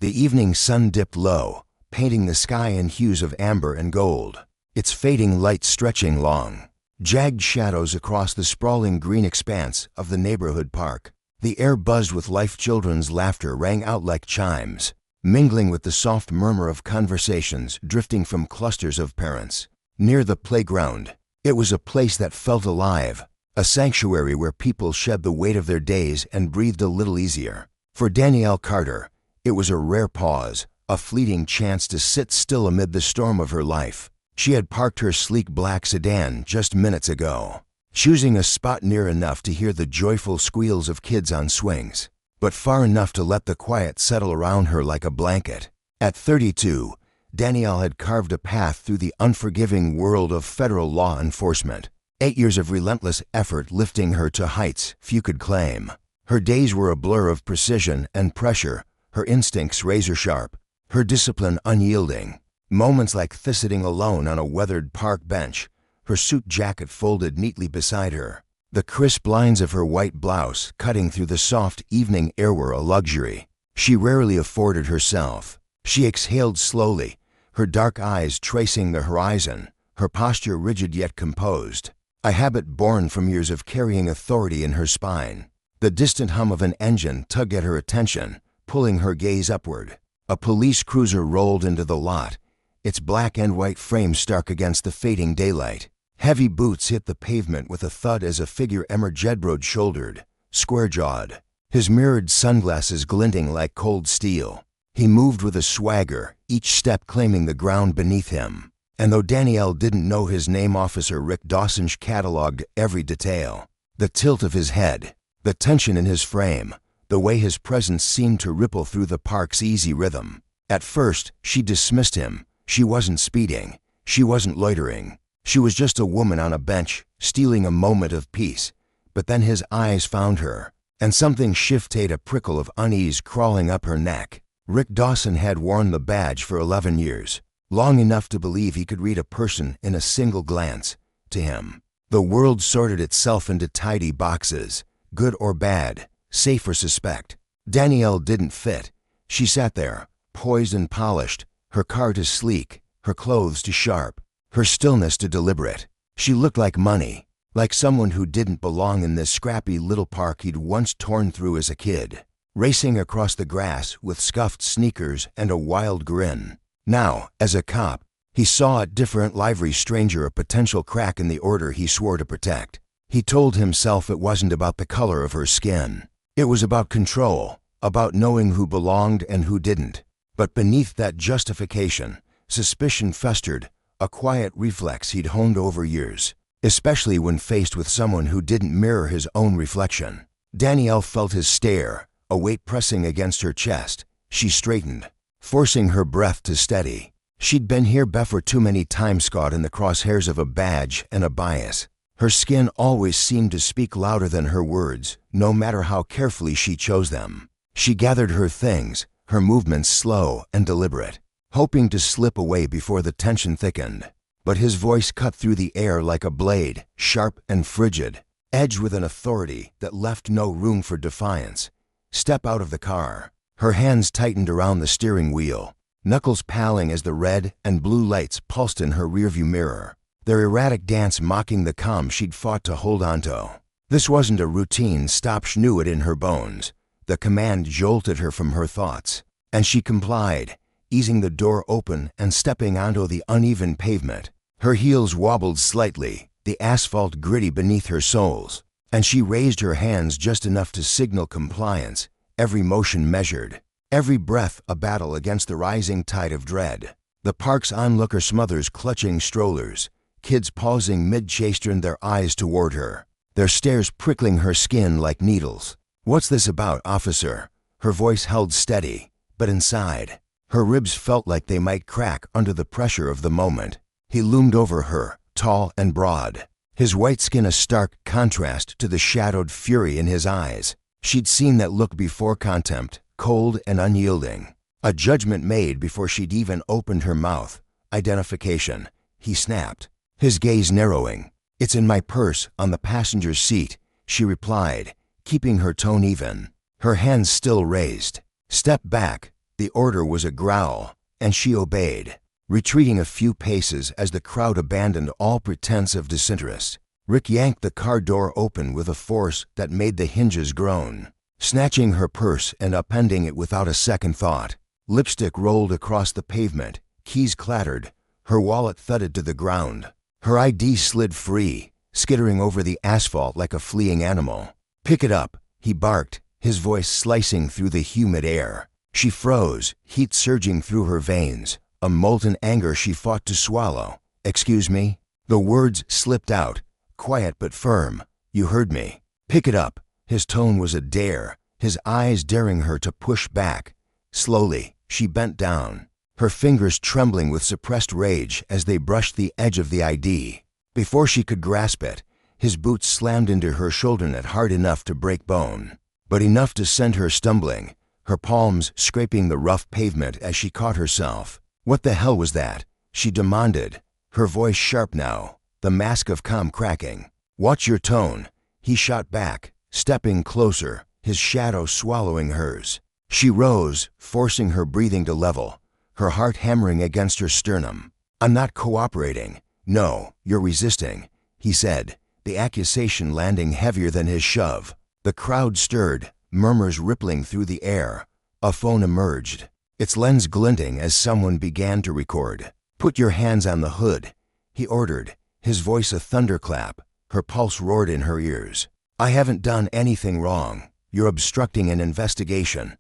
The evening sun dipped low, painting the sky in hues of amber and gold, its fading light stretching long, jagged shadows across the sprawling green expanse of the neighborhood park. The air buzzed with life. Children's laughter rang out like chimes, mingling with the soft murmur of conversations drifting from clusters of parents. Near the playground, it was a place that felt alive, a sanctuary where people shed the weight of their days and breathed a little easier. For Danielle Carter, it was a rare pause, a fleeting chance to sit still amid the storm of her life. She had parked her sleek black sedan just minutes ago, choosing a spot near enough to hear the joyful squeals of kids on swings, but far enough to let the quiet settle around her like a blanket. At 32, Danielle had carved a path through the unforgiving world of federal law enforcement. 8 years of relentless effort lifting her to heights few could claim. Her days were a blur of precision and pressure, her instincts razor-sharp, her discipline unyielding. Moments like sitting alone on a weathered park bench, her suit jacket folded neatly beside her, the crisp lines of her white blouse cutting through the soft evening air were a luxury she rarely afforded herself. She exhaled slowly, her dark eyes tracing the horizon, her posture rigid yet composed, a habit born from years of carrying authority in her spine. The distant hum of an engine tugged at her attention, pulling her gaze upward. A police cruiser rolled into the lot, its black and white frame stark against the fading daylight. Heavy boots hit the pavement with a thud as a figure emerged broad-shouldered, square-jawed, his mirrored sunglasses glinting like cold steel. He moved with a swagger, each step claiming the ground beneath him. And though Danielle didn't know his name, Officer Rick Dawson catalogued every detail. The tilt of his head, the tension in his frame, the way his presence seemed to ripple through the park's easy rhythm. At first, she dismissed him. She wasn't speeding. She wasn't loitering. She was just a woman on a bench, stealing a moment of peace. But then his eyes found her, and something shifted, a prickle of unease crawling up her neck. Rick Dawson had worn the badge for 11 years, long enough to believe he could read a person in a single glance. To him, the world sorted itself into tidy boxes, good or bad, safe or suspect. Danielle didn't fit. She sat there, poised and polished, her car too sleek, her clothes too sharp, her stillness too deliberate. She looked like money, like someone who didn't belong in this scrappy little park he'd once torn through as a kid, racing across the grass with scuffed sneakers and a wild grin. Now, as a cop, he saw a different livery stranger, a potential crack in the order he swore to protect. He told himself it wasn't about the color of her skin. It was about control, about knowing who belonged and who didn't. But beneath that justification, suspicion festered, a quiet reflex he'd honed over years, especially when faced with someone who didn't mirror his own reflection. Danielle felt his stare, a weight pressing against her chest. She straightened, forcing her breath to steady. She'd been here before too many times, caught in the crosshairs of a badge and a bias. Her skin always seemed to speak louder than her words, no matter how carefully she chose them. She gathered her things, her movements slow and deliberate, hoping to slip away before the tension thickened. But his voice cut through the air like a blade, sharp and frigid, edged with an authority that left no room for defiance. Step out of the car. Her hands tightened around the steering wheel, knuckles paling as the red and blue lights pulsed in her rearview mirror, their erratic dance mocking the calm she'd fought to hold onto. This wasn't a routine stop, she knew it in her bones. The command jolted her from her thoughts, and she complied, easing the door open and stepping onto the uneven pavement. Her heels wobbled slightly, the asphalt gritty beneath her soles, and she raised her hands just enough to signal compliance, every motion measured, every breath a battle against the rising tide of dread. The park's onlooker smothers clutching strollers, kids pausing mid-chase turned their eyes toward her, their stares prickling her skin like needles. "What's this about, officer?" Her voice held steady, but inside, her ribs felt like they might crack under the pressure of the moment. He loomed over her, tall and broad, his white skin a stark contrast to the shadowed fury in his eyes. She'd seen that look before, contempt, cold and unyielding. A judgment made before she'd even opened her mouth. Identification, he snapped, his gaze narrowing. "It's in my purse, on the passenger's seat," she replied, keeping her tone even, her hands still raised. "Step back," The order was a growl, and she obeyed, retreating a few paces as the crowd abandoned all pretense of disinterest. Rick yanked the car door open with a force that made the hinges groan, snatching her purse and upending it without a second thought. Lipstick rolled across the pavement, keys clattered, her wallet thudded to the ground. Her ID slid free, skittering over the asphalt like a fleeing animal. "Pick it up," he barked, his voice slicing through the humid air. She froze, heat surging through her veins, a molten anger she fought to swallow. "Excuse me?" The words slipped out, quiet but firm. "You heard me. Pick it up." His tone was a dare, his eyes daring her to push back. Slowly, she bent down, her fingers trembling with suppressed rage as they brushed the edge of the ID. Before she could grasp it, his boots slammed into her shoulder net hard enough to break bone, but enough to send her stumbling, her palms scraping the rough pavement as she caught herself. "What the hell was that?" she demanded, her voice sharp now, the mask of calm cracking. "Watch your tone," he shot back, stepping closer, his shadow swallowing hers. She rose, forcing her breathing to level, her heart hammering against her sternum. "I'm not cooperating." "No, you're resisting," he said, the accusation landing heavier than his shove. The crowd stirred, murmurs rippling through the air. A phone emerged, its lens glinting as someone began to record. "Put your hands on the hood," he ordered, his voice a thunderclap. Her pulse roared in her ears. "I haven't done anything wrong. You're obstructing an investigation."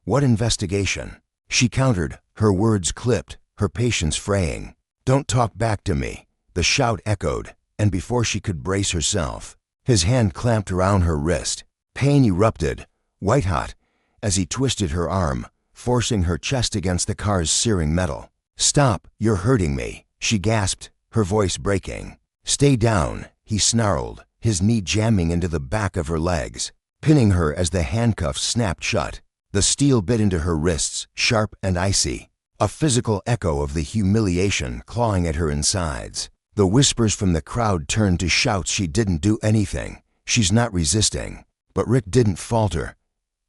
"What investigation?" She countered, her words clipped, her patience fraying. "Don't talk back to me." The shout echoed, and before she could brace herself, his hand clamped around her wrist. Pain erupted, white-hot, as he twisted her arm, forcing her chest against the car's searing metal. "Stop, you're hurting me," she gasped, her voice breaking. "Stay down," he snarled, his knee jamming into the back of her legs, pinning her as the handcuffs snapped shut. The steel bit into her wrists, sharp and icy, a physical echo of the humiliation clawing at her insides. The whispers from the crowd turned to shouts she didn't do anything, she's not resisting. But Rick didn't falter.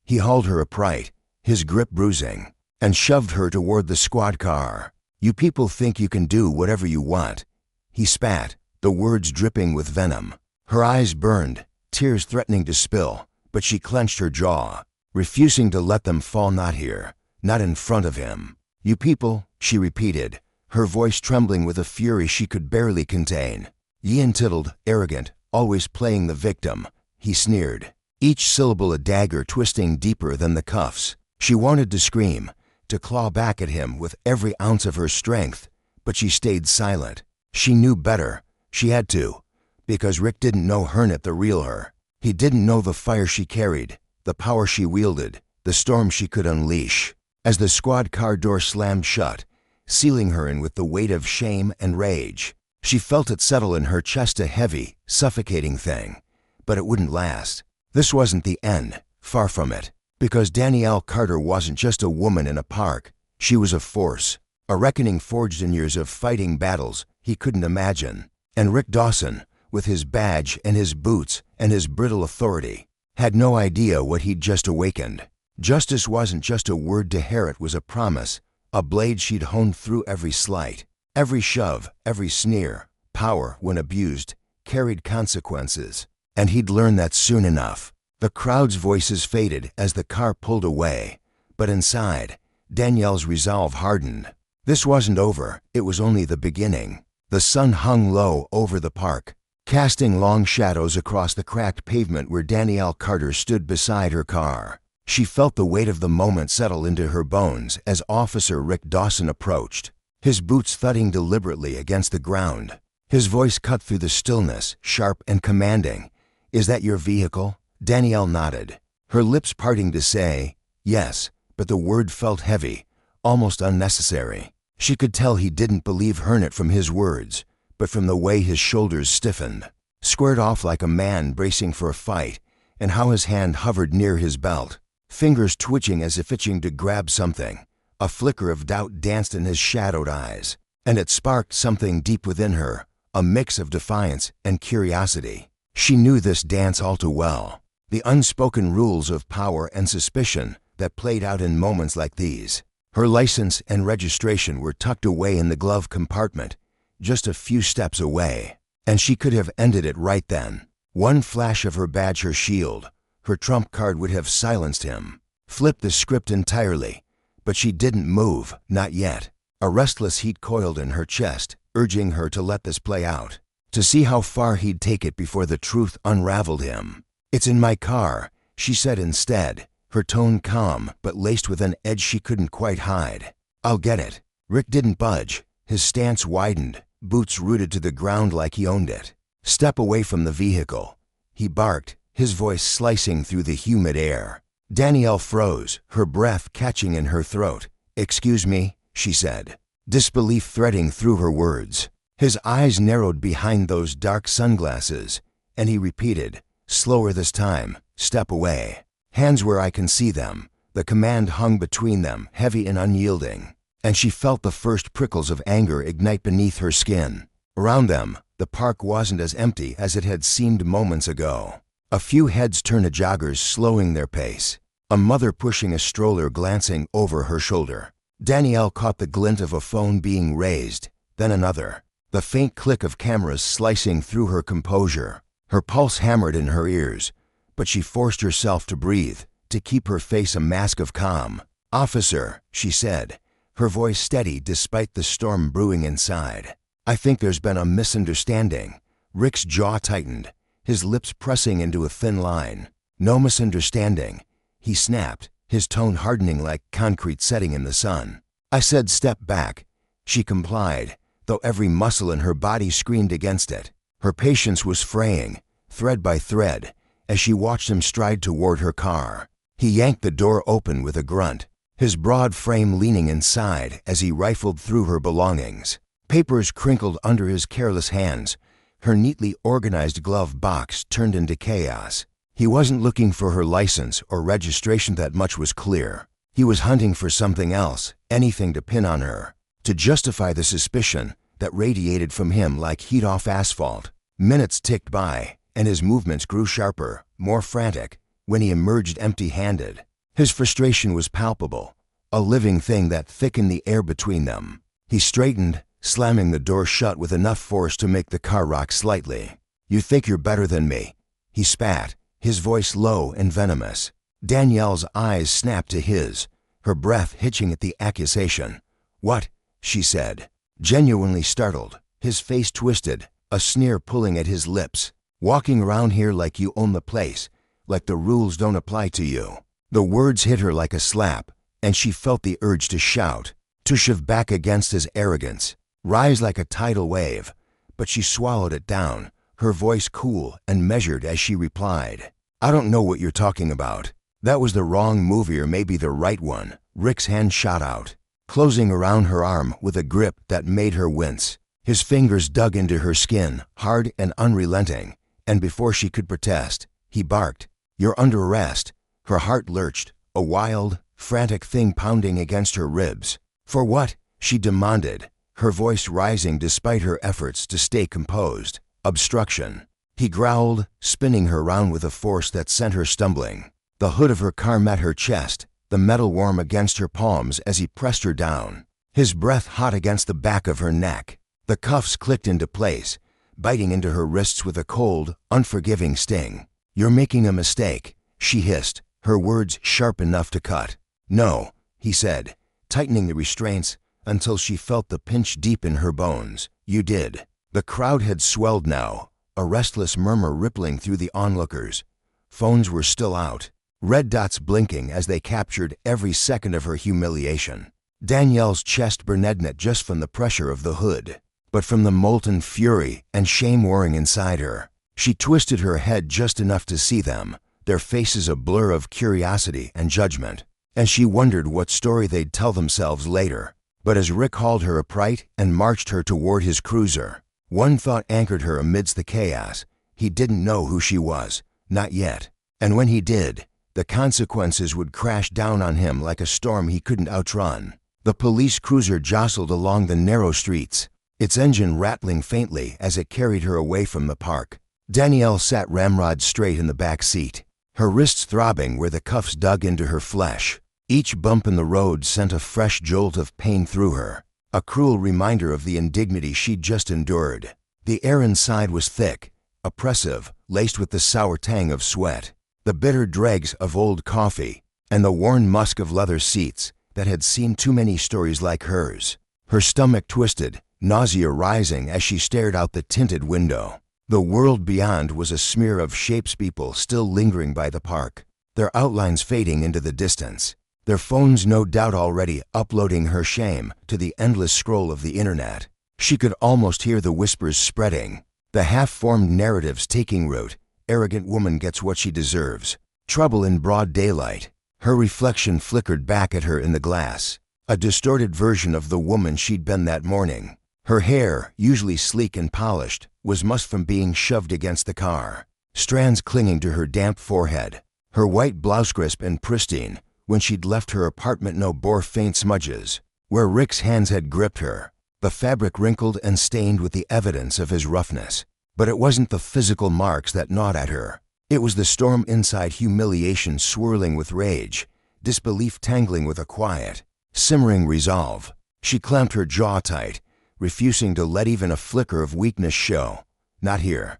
He hauled her upright, his grip bruising, and shoved her toward the squad car. "You people think you can do whatever you want," he spat, the words dripping with venom. Her eyes burned, tears threatening to spill, but she clenched her jaw, refusing to let them fall. "Not here, not in front of him." "You people," she repeated, her voice trembling with a fury she could barely contain. "Ye entitled, arrogant, always playing the victim," he sneered, each syllable a dagger twisting deeper than the cuffs. She wanted to scream, to claw back at him with every ounce of her strength, but she stayed silent. She knew better. She had to, because Rick didn't know Hernet the real her. He didn't know the fire she carried, the power she wielded, the storm she could unleash. As the squad car door slammed shut, sealing her in with the weight of shame and rage, she felt it settle in her chest, a heavy, suffocating thing. But it wouldn't last. This wasn't the end, far from it, because Danielle Carter wasn't just a woman in a park. She was a force, a reckoning forged in years of fighting battles he couldn't imagine. And Rick Dawson, with his badge and his boots and his brittle authority, had no idea what he'd just awakened. Justice wasn't just a word to her, it was a promise, a blade she'd honed through every slight, every shove, every sneer. Power, when abused, carried consequences, and he'd learn that soon enough. The crowd's voices faded as the car pulled away, but inside, Danielle's resolve hardened. This wasn't over, it was only the beginning. The sun hung low over the park, casting long shadows across the cracked pavement where Danielle Carter stood beside her car. She felt the weight of the moment settle into her bones as Officer Rick Dawson approached, his boots thudding deliberately against the ground. His voice cut through the stillness, sharp and commanding. "Is that your vehicle?" Danielle nodded, her lips parting to say, yes, but the word felt heavy, almost unnecessary. She could tell he didn't believe Hernet from his words, but from the way his shoulders stiffened, squared off like a man bracing for a fight, and how his hand hovered near his belt, fingers twitching as if itching to grab something. A flicker of doubt danced in his shadowed eyes, and it sparked something deep within her, a mix of defiance and curiosity. She knew this dance all too well, the unspoken rules of power and suspicion that played out in moments like these. Her license and registration were tucked away in the glove compartment, just a few steps away, and she could have ended it right then. One flash of her badge, her shield, her trump card would have silenced him, flipped the script entirely, but she didn't move, not yet. A restless heat coiled in her chest, urging her to let this play out, to see how far he'd take it before the truth unraveled him. "It's in my car," she said instead, her tone calm but laced with an edge she couldn't quite hide. "I'll get it." Rick didn't budge. His stance widened, boots rooted to the ground like he owned it. "Step away from the vehicle," he barked, his voice slicing through the humid air. Danielle froze, her breath catching in her throat. "Excuse me," she said, disbelief threading through her words. His eyes narrowed behind those dark sunglasses, and he repeated, slower this time, "Step away. Hands where I can see them." The command hung between them, heavy and unyielding, and she felt the first prickles of anger ignite beneath her skin. Around them, the park wasn't as empty as it had seemed moments ago. A few heads turned to joggers slowing their pace, a mother pushing a stroller glancing over her shoulder. Danielle caught the glint of a phone being raised, then another, the faint click of cameras slicing through her composure. Her pulse hammered in her ears, but she forced herself to breathe, to keep her face a mask of calm. "Officer," she said, her voice steady despite the storm brewing inside. "I think there's been a misunderstanding." Rick's jaw tightened, his lips pressing into a thin line. "No misunderstanding," he snapped, his tone hardening like concrete setting in the sun. "I said step back." She complied, though every muscle in her body screamed against it. Her patience was fraying, thread by thread, as she watched him stride toward her car. He yanked the door open with a grunt, his broad frame leaning inside as he rifled through her belongings. Papers crinkled under his careless hands, her neatly organized glove box turned into chaos. He wasn't looking for her license or registration, that much was clear. He was hunting for something else, anything to pin on her, to justify the suspicion that radiated from him like heat off asphalt. Minutes ticked by, and his movements grew sharper, more frantic, when he emerged empty-handed. His frustration was palpable, a living thing that thickened the air between them. He straightened, slamming the door shut with enough force to make the car rock slightly. "You think you're better than me," he spat, his voice low and venomous. Danielle's eyes snapped to his, her breath hitching at the accusation. "What?" she said, genuinely startled, his face twisted, a sneer pulling at his lips. "Walking around here like you own the place, like the rules don't apply to you." The words hit her like a slap, and she felt the urge to shout, to shove back against his arrogance, rise like a tidal wave, but she swallowed it down, her voice cool and measured as she replied, "I don't know what you're talking about." That was the wrong movie, or maybe the right one. Rick's hand shot out, closing around her arm with a grip that made her wince. His fingers dug into her skin, hard and unrelenting, and before she could protest, he barked, "You're under arrest." Her heart lurched, a wild, frantic thing pounding against her ribs. "For what?" she demanded, her voice rising despite her efforts to stay composed. "Obstruction." He growled, spinning her round with a force that sent her stumbling. The hood of her car met her chest, the metal warm against her palms as he pressed her down, his breath hot against the back of her neck. The cuffs clicked into place, biting into her wrists with a cold, unforgiving sting. "You're making a mistake," she hissed, her words sharp enough to cut. "No," he said, tightening the restraints until she felt the pinch deep in her bones. "You did." The crowd had swelled now, a restless murmur rippling through the onlookers. Phones were still out, red dots blinking as they captured every second of her humiliation. Danielle's chest burned not just from the pressure of the hood, but from the molten fury and shame warring inside her. She twisted her head just enough to see them, their faces a blur of curiosity and judgment, and she wondered what story they'd tell themselves later. But as Rick hauled her upright and marched her toward his cruiser, one thought anchored her amidst the chaos. He didn't know who she was, not yet, and when he did, the consequences would crash down on him like a storm he couldn't outrun. The police cruiser jostled along the narrow streets, its engine rattling faintly as it carried her away from the park. Danielle sat ramrod straight in the back seat, her wrists throbbing where the cuffs dug into her flesh. Each bump in the road sent a fresh jolt of pain through her, a cruel reminder of the indignity she'd just endured. The air inside was thick, oppressive, laced with the sour tang of sweat, the bitter dregs of old coffee, and the worn musk of leather seats that had seen too many stories like hers. Her stomach twisted, nausea rising as she stared out the tinted window. The world beyond was a smear of shapes, people still lingering by the park, their outlines fading into the distance, their phones no doubt already uploading her shame to the endless scroll of the internet. She could almost hear the whispers spreading, the half-formed narratives taking root. Arrogant woman gets what she deserves. Trouble in broad daylight. Her reflection flickered back at her in the glass, a distorted version of the woman she'd been that morning. Her hair, usually sleek and polished, was mussed from being shoved against the car, strands clinging to her damp forehead. Her white blouse crisp and pristine. When she'd left her apartment, no bore faint smudges. Where Rick's hands had gripped her, the fabric wrinkled and stained with the evidence of his roughness. But it wasn't the physical marks that gnawed at her. It was the storm inside, humiliation swirling with rage, disbelief tangling with a quiet, simmering resolve. She clamped her jaw tight, refusing to let even a flicker of weakness show. Not here.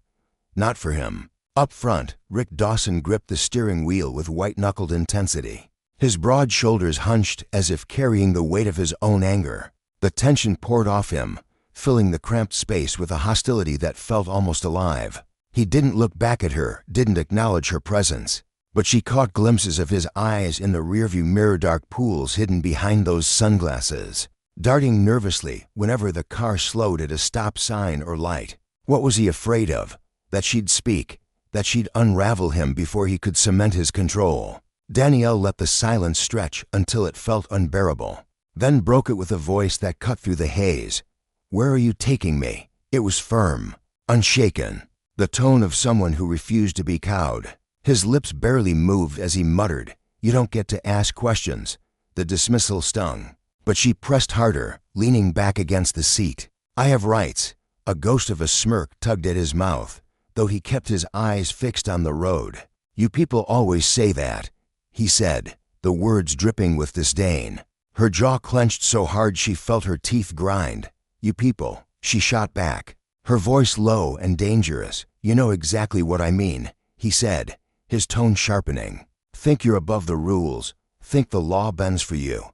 Not for him. Up front, Rick Dawson gripped the steering wheel with white-knuckled intensity. His broad shoulders hunched as if carrying the weight of his own anger. The tension poured off him, filling the cramped space with a hostility that felt almost alive. He didn't look back at her, didn't acknowledge her presence. But she caught glimpses of his eyes in the rearview mirror, dark pools hidden behind those sunglasses, darting nervously whenever the car slowed at a stop sign or light. What was he afraid of? That she'd speak, that she'd unravel him before he could cement his control. Danielle let the silence stretch until it felt unbearable, then broke it with a voice that cut through the haze. "Where are you taking me?" It was firm, unshaken, the tone of someone who refused to be cowed. His lips barely moved as he muttered, "You don't get to ask questions." The dismissal stung, but she pressed harder, leaning back against the seat. "I have rights." A ghost of a smirk tugged at his mouth, though he kept his eyes fixed on the road. "You people always say that," he said, the words dripping with disdain. Her jaw clenched so hard she felt her teeth grind. "You people," she shot back, her voice low and dangerous. "You know exactly what I mean," he said, his tone sharpening. "Think you're above the rules. Think the law bends for you."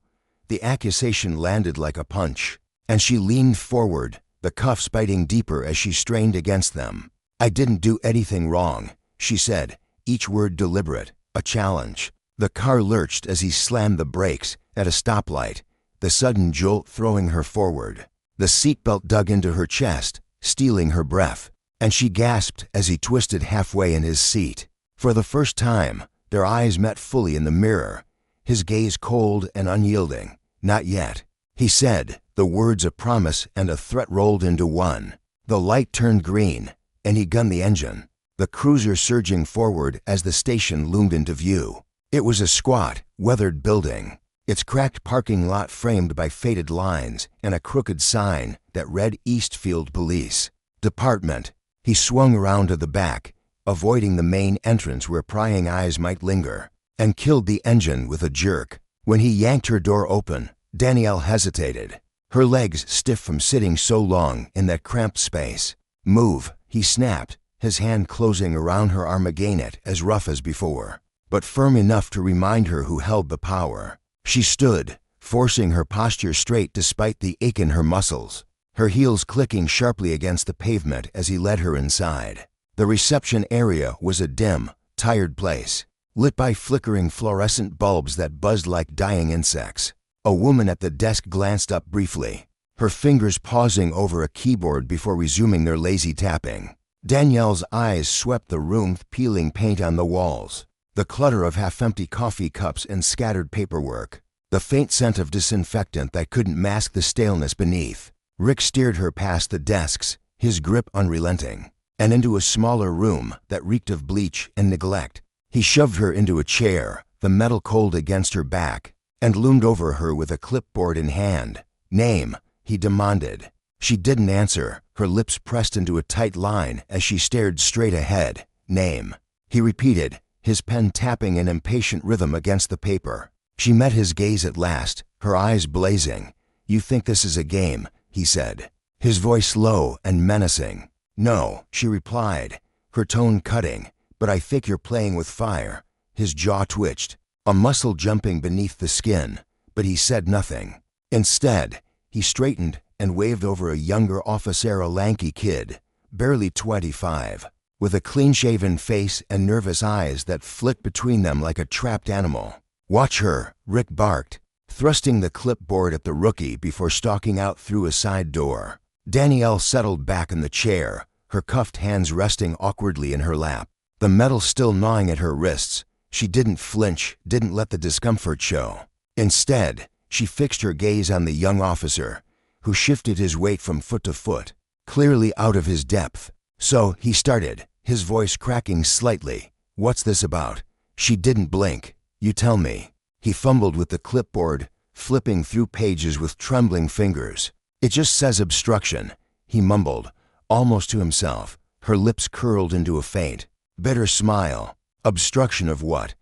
The accusation landed like a punch, and she leaned forward, the cuffs biting deeper as she strained against them. "I didn't do anything wrong," she said, each word deliberate, a challenge. The car lurched as he slammed the brakes at a stoplight, the sudden jolt throwing her forward. The seatbelt dug into her chest, stealing her breath, and she gasped as he twisted halfway in his seat. For the first time, their eyes met fully in the mirror, his gaze cold and unyielding. "Not yet," he said, the words a promise and a threat rolled into one. The light turned green, and he gunned the engine, the cruiser surging forward as the station loomed into view. It was a squat, weathered building, its cracked parking lot framed by faded lines and a crooked sign that read Eastfield Police Department. He swung around to the back, avoiding the main entrance where prying eyes might linger, and killed the engine with a jerk. When he yanked her door open, Danielle hesitated, her legs stiff from sitting so long in that cramped space. "Move," he snapped, his hand closing around her arm, again it as rough as before, but firm enough to remind her who held the power. She stood, forcing her posture straight despite the ache in her muscles, her heels clicking sharply against the pavement as he led her inside. The reception area was a dim, tired place, lit by flickering fluorescent bulbs that buzzed like dying insects. A woman at the desk glanced up briefly, her fingers pausing over a keyboard before resuming their lazy tapping. Danielle's eyes swept the room, peeling paint on the walls, the clutter of half-empty coffee cups and scattered paperwork, the faint scent of disinfectant that couldn't mask the staleness beneath. Rick steered her past the desks, his grip unrelenting, and into a smaller room that reeked of bleach and neglect. He shoved her into a chair, the metal cold against her back, and loomed over her with a clipboard in hand. "Name," he demanded. She didn't answer, her lips pressed into a tight line as she stared straight ahead. "Name," he repeated, his pen tapping in impatient rhythm against the paper. She met his gaze at last, her eyes blazing. "You think this is a game," he said, his voice low and menacing. "No," she replied, her tone cutting, "but I think you're playing with fire." His jaw twitched, a muscle jumping beneath the skin, but he said nothing. Instead, he straightened and waved over a younger officer, a lanky kid, barely 25, with a clean-shaven face and nervous eyes that flicked between them like a trapped animal. "Watch her," Rick barked, thrusting the clipboard at the rookie before stalking out through a side door. Danielle settled back in the chair, her cuffed hands resting awkwardly in her lap, the metal still gnawing at her wrists. She didn't flinch, didn't let the discomfort show. Instead, she fixed her gaze on the young officer, who shifted his weight from foot to foot, clearly out of his depth. "So," he started, his voice cracking slightly, "what's this about?" She didn't blink. "You tell me." He fumbled with the clipboard, flipping through pages with trembling fingers. "It just says obstruction," he mumbled, almost to himself, her lips curled into a faint, bitter smile. Obstruction of what?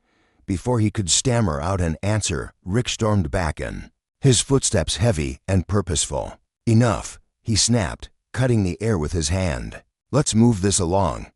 Before he could stammer out an answer, Rick stormed back in, his footsteps heavy and purposeful. "Enough," he snapped, cutting the air with his hand. "Let's move this along."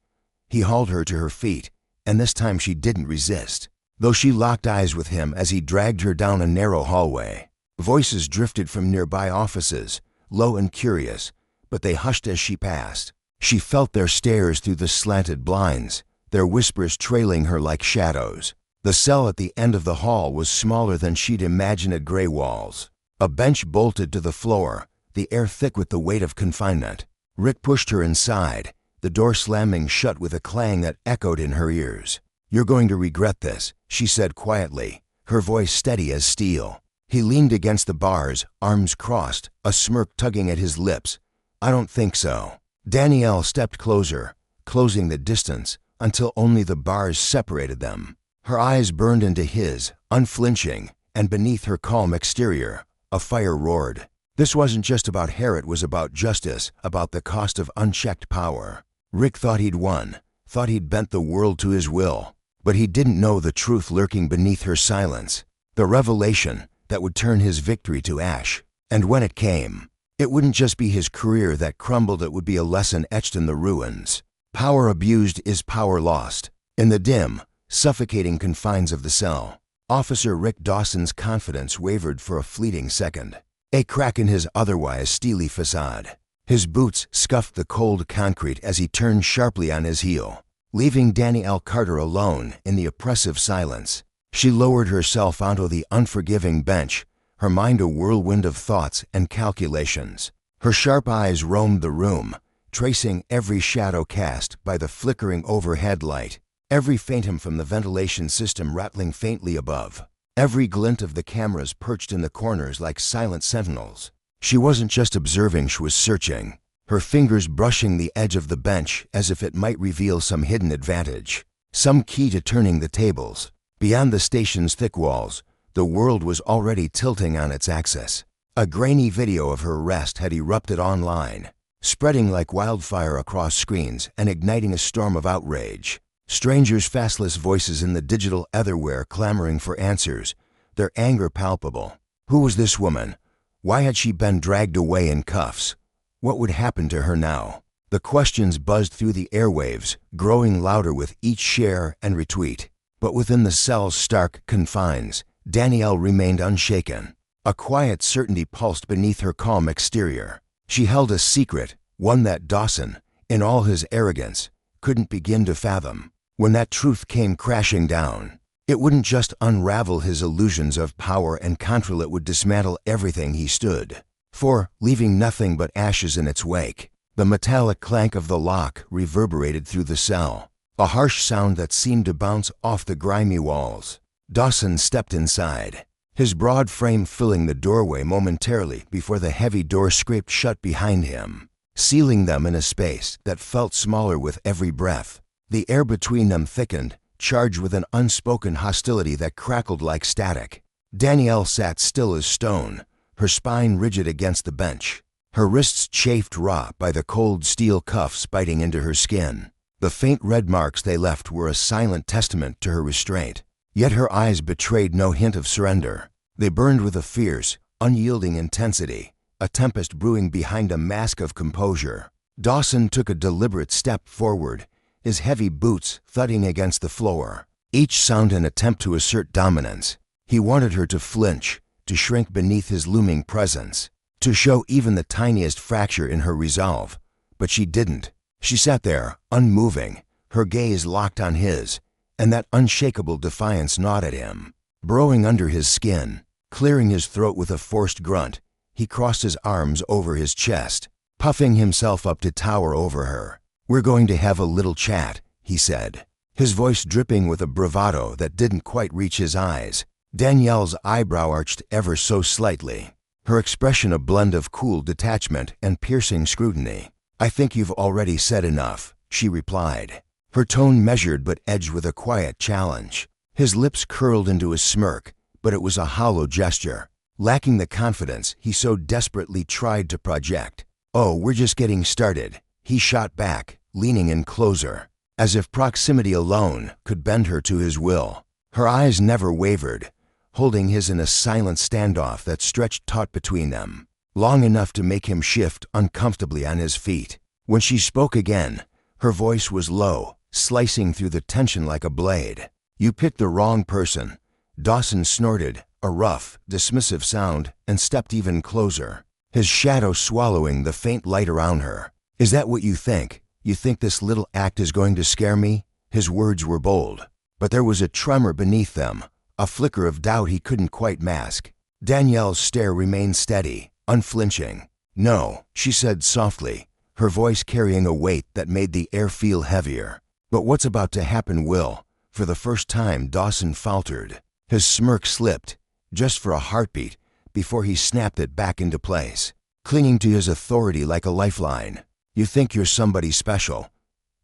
He hauled her to her feet, and this time she didn't resist, though she locked eyes with him as he dragged her down a narrow hallway. Voices drifted from nearby offices, low and curious, but they hushed as she passed. She felt their stares through the slanted blinds, their whispers trailing her like shadows. The cell at the end of the hall was smaller than she'd imagined at gray walls. A bench bolted to the floor, the air thick with the weight of confinement. Rick pushed her inside, the door slamming shut with a clang that echoed in her ears. "You're going to regret this," she said quietly, her voice steady as steel. He leaned against the bars, arms crossed, a smirk tugging at his lips. "I don't think so." Danielle stepped closer, closing the distance until only the bars separated them. Her eyes burned into his, unflinching, and beneath her calm exterior, a fire roared. This wasn't just about hair, it was about justice, about the cost of unchecked power. Rick thought he'd won, thought he'd bent the world to his will, but he didn't know the truth lurking beneath her silence, the revelation that would turn his victory to ash. And when it came, it wouldn't just be his career that crumbled, it would be a lesson etched in the ruins. Power abused is power lost. In the dim, suffocating confines of the cell, Officer Rick Dawson's confidence wavered for a fleeting second, a crack in his otherwise steely facade. His boots scuffed the cold concrete as he turned sharply on his heel, leaving Danielle Carter alone in the oppressive silence. She lowered herself onto the unforgiving bench, her mind a whirlwind of thoughts and calculations. Her sharp eyes roamed the room, tracing every shadow cast by the flickering overhead light, every phantom from the ventilation system rattling faintly above, every glint of the cameras perched in the corners like silent sentinels. She wasn't just observing, she was searching, her fingers brushing the edge of the bench as if it might reveal some hidden advantage, some key to turning the tables. Beyond the station's thick walls, the world was already tilting on its axis. A grainy video of her arrest had erupted online, spreading like wildfire across screens and igniting a storm of outrage. Strangers' fastless voices in the digital etherware clamoring for answers, their anger palpable. Who was this woman? Why had she been dragged away in cuffs? What would happen to her now? The questions buzzed through the airwaves, growing louder with each share and retweet. But within the cell's stark confines, Danielle remained unshaken. A quiet certainty pulsed beneath her calm exterior. She held a secret, one that Dawson, in all his arrogance, couldn't begin to fathom. When that truth came crashing down, it wouldn't just unravel his illusions of power and control, it would dismantle everything he stood for, leaving nothing but ashes in its wake. The metallic clank of the lock reverberated through the cell, a harsh sound that seemed to bounce off the grimy walls. Dawson stepped inside, his broad frame filling the doorway momentarily before the heavy door scraped shut behind him, sealing them in a space that felt smaller with every breath. The air between them thickened, charged with an unspoken hostility that crackled like static. Danielle sat still as stone, her spine rigid against the bench, her wrists chafed raw by the cold steel cuffs biting into her skin. The faint red marks they left were a silent testament to her restraint. Yet her eyes betrayed no hint of surrender. They burned with a fierce, unyielding intensity, a tempest brewing behind a mask of composure. Dawson took a deliberate step forward, his heavy boots thudding against the floor, each sound an attempt to assert dominance. He wanted her to flinch, to shrink beneath his looming presence, to show even the tiniest fracture in her resolve. But she didn't. She sat there, unmoving, her gaze locked on his, and that unshakable defiance gnawed at him, burrowing under his skin. Clearing his throat with a forced grunt, he crossed his arms over his chest, puffing himself up to tower over her. "We're going to have a little chat," he said, his voice dripping with a bravado that didn't quite reach his eyes. Danielle's eyebrow arched ever so slightly, her expression a blend of cool detachment and piercing scrutiny. "I think you've already said enough," she replied, her tone measured but edged with a quiet challenge. His lips curled into a smirk, but it was a hollow gesture, lacking the confidence he so desperately tried to project. "Oh, we're just getting started," he shot back, leaning in closer, as if proximity alone could bend her to his will. Her eyes never wavered, holding his in a silent standoff that stretched taut between them, long enough to make him shift uncomfortably on his feet. When she spoke again, her voice was low, slicing through the tension like a blade. "You picked the wrong person." Dawson snorted, a rough, dismissive sound, and stepped even closer, his shadow swallowing the faint light around her. "Is that what you think? You think this little act is going to scare me?" His words were bold, but there was a tremor beneath them, a flicker of doubt he couldn't quite mask. Danielle's stare remained steady, unflinching. "No," she said softly, her voice carrying a weight that made the air feel heavier. "But what's about to happen will." For the first time, Dawson faltered. His smirk slipped, just for a heartbeat, before he snapped it back into place, clinging to his authority like a lifeline. "You think you're somebody special,"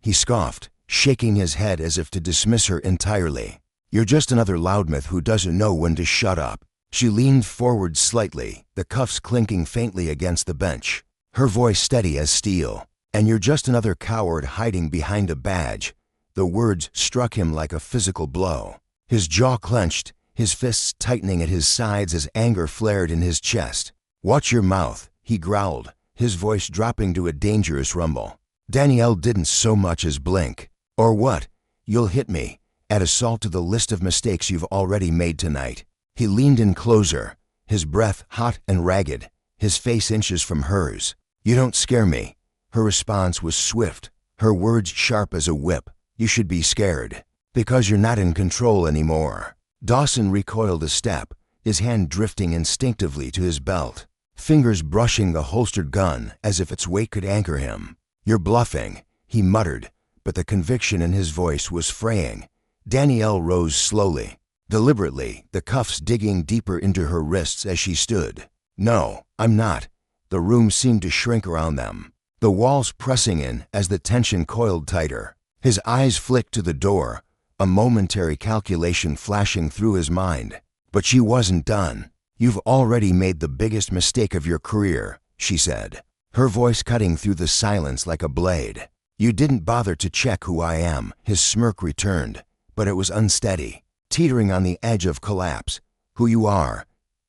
he scoffed, shaking his head as if to dismiss her entirely. "You're just another loudmouth who doesn't know when to shut up." She leaned forward slightly, the cuffs clinking faintly against the bench, her voice steady as steel. "And you're just another coward hiding behind a badge." The words struck him like a physical blow. His jaw clenched, his fists tightening at his sides as anger flared in his chest. "Watch your mouth," he growled, his voice dropping to a dangerous rumble. Danielle didn't so much as blink. "Or what? You'll hit me. Add assault to the list of mistakes you've already made tonight." He leaned in closer, his breath hot and ragged, his face inches from hers. "You don't scare me." Her response was swift, her words sharp as a whip. "You should be scared. Because you're not in control anymore." Dawson recoiled a step, his hand drifting instinctively to his belt, fingers brushing the holstered gun as if its weight could anchor him. "You're bluffing," he muttered, but the conviction in his voice was fraying. Danielle rose slowly, deliberately, the cuffs digging deeper into her wrists as she stood. "No, I'm not." The room seemed to shrink around them, the walls pressing in as the tension coiled tighter. His eyes flicked to the door, a momentary calculation flashing through his mind. But she wasn't done. "You've already made the biggest mistake of your career," she said, her voice cutting through the silence like a blade. "You didn't bother to check who I am." His smirk returned, but it was unsteady, teetering on the edge of collapse. "Who you are."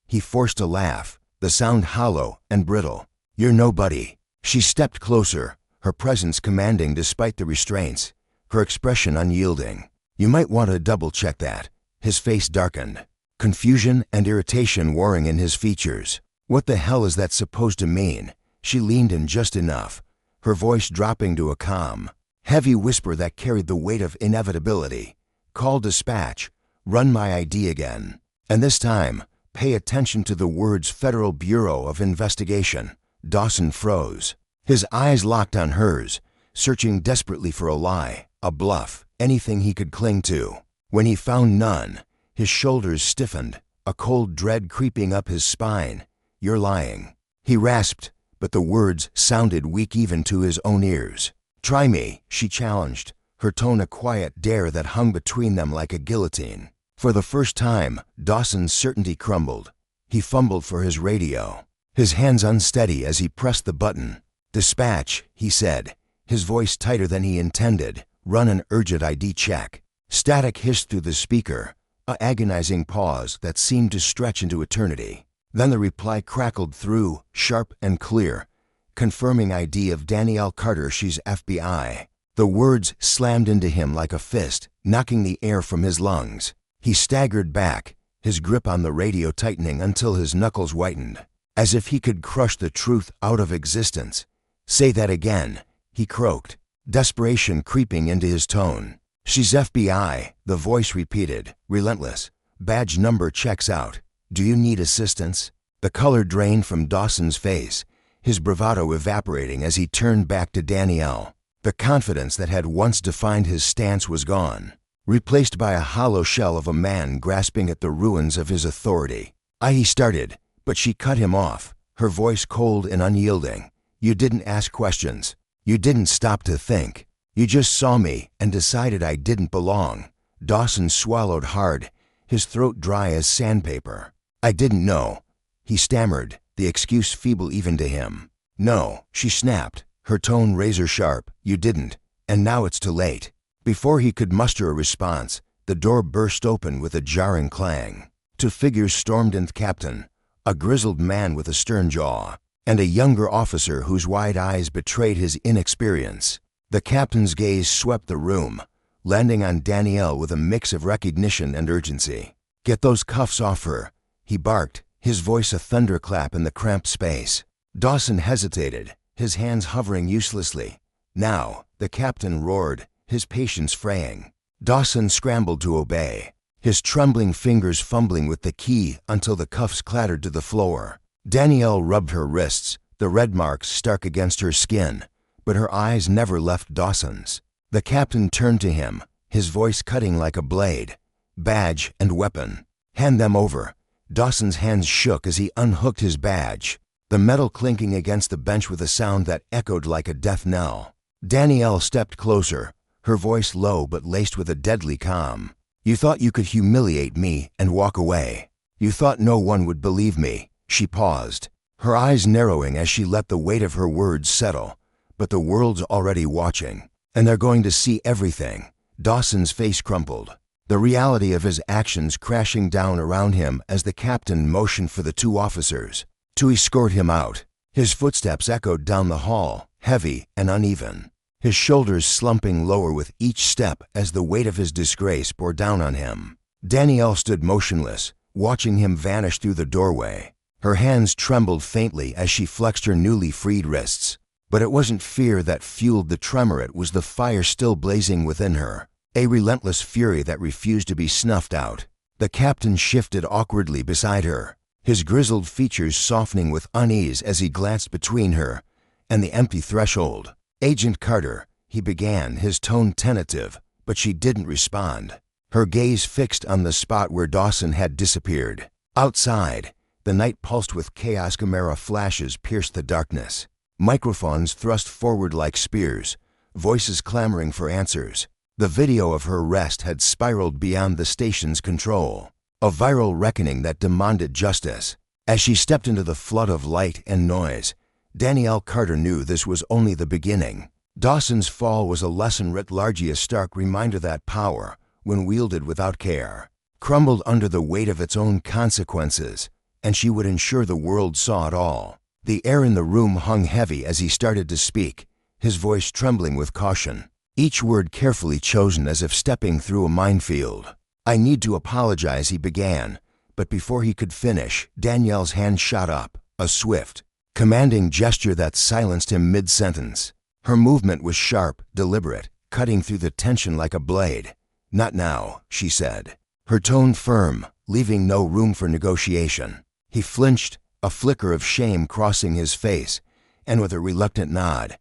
He forced a laugh, the sound hollow and brittle. "You're nobody." She stepped closer, her presence commanding despite the restraints, her expression unyielding. "You might want to double-check that." His face darkened, confusion and irritation warring in his features. "What the hell is that supposed to mean?" She leaned in just enough, her voice dropping to a calm, heavy whisper that carried the weight of inevitability. "Call dispatch. Run my ID again. And this time, pay attention to the words Federal Bureau of Investigation." Dawson froze, his eyes locked on hers, searching desperately for a lie, a bluff, anything he could cling to. When he found none, his shoulders stiffened, a cold dread creeping up his spine. "You're lying." He rasped, but the words sounded weak even to his own ears. "Try me," she challenged, her tone a quiet dare that hung between them like a guillotine. For the first time, Dawson's certainty crumbled. He fumbled for his radio, his hands unsteady as he pressed the button. "Dispatch," he said, his voice tighter than he intended. "Run an urgent ID check." Static hissed through the speaker, an agonizing pause that seemed to stretch into eternity. Then the reply crackled through, sharp and clear, confirming ID of Danielle Carter, she's FBI. The words slammed into him like a fist, knocking the air from his lungs. He staggered back, his grip on the radio tightening until his knuckles whitened, as if he could crush the truth out of existence. "Say that again," he croaked, desperation creeping into his tone. "She's FBI," the voice repeated, relentless. "Badge number checks out. Do you need assistance?" The color drained from Dawson's face, his bravado evaporating as he turned back to Danielle. The confidence that had once defined his stance was gone, replaced by a hollow shell of a man grasping at the ruins of his authority. He started, but she cut him off, her voice cold and unyielding. "You didn't ask questions. You didn't stop to think. You just saw me and decided I didn't belong." Dawson swallowed hard, his throat dry as sandpaper. "I didn't know," he stammered, the excuse feeble even to him. "No," she snapped, her tone razor-sharp. "You didn't, and now it's too late." Before he could muster a response, the door burst open with a jarring clang. Two figures stormed in: the captain, a grizzled man with a stern jaw, and a younger officer whose wide eyes betrayed his inexperience. The captain's gaze swept the room, landing on Danielle with a mix of recognition and urgency. "Get those cuffs off her," he barked, his voice a thunderclap in the cramped space. Dawson hesitated, his hands hovering uselessly. "Now," the captain roared, his patience fraying. Dawson scrambled to obey, his trembling fingers fumbling with the key until the cuffs clattered to the floor. Danielle rubbed her wrists, the red marks stark against her skin, but her eyes never left Dawson's. The captain turned to him, his voice cutting like a blade. "Badge and weapon. Hand them over." Dawson's hands shook as he unhooked his badge, the metal clinking against the bench with a sound that echoed like a death knell. Danielle stepped closer, her voice low but laced with a deadly calm. "You thought you could humiliate me and walk away. You thought no one would believe me." She paused, her eyes narrowing as she let the weight of her words settle. "But the world's already watching, and they're going to see everything." Dawson's face crumpled, the reality of his actions crashing down around him as the captain motioned for the two officers to escort him out. His footsteps echoed down the hall, heavy and uneven, his shoulders slumping lower with each step as the weight of his disgrace bore down on him. Danielle stood motionless, watching him vanish through the doorway. Her hands trembled faintly as she flexed her newly freed wrists. But it wasn't fear that fueled the tremor, it was the fire still blazing within her, a relentless fury that refused to be snuffed out. The captain shifted awkwardly beside her, his grizzled features softening with unease as he glanced between her and the empty threshold. "Agent Carter," he began, his tone tentative, but she didn't respond, her gaze fixed on the spot where Dawson had disappeared. Outside, the night pulsed with chaos. Camera flashes pierced the darkness, microphones thrust forward like spears, voices clamoring for answers. The video of her arrest had spiraled beyond the station's control, a viral reckoning that demanded justice. As she stepped into the flood of light and noise, Danielle Carter knew this was only the beginning. Dawson's fall was a lesson writ large, a stark reminder that power, when wielded without care, crumbled under the weight of its own consequences, and she would ensure the world saw it all. The air in the room hung heavy as he started to speak, his voice trembling with caution, each word carefully chosen as if stepping through a minefield. "I need to apologize," he began, but before he could finish, Danielle's hand shot up, a swift, commanding gesture that silenced him mid-sentence. Her movement was sharp, deliberate, cutting through the tension like a blade. "Not now," she said, her tone firm, leaving no room for negotiation. He flinched, a flicker of shame crossing his face, and with a reluctant nod,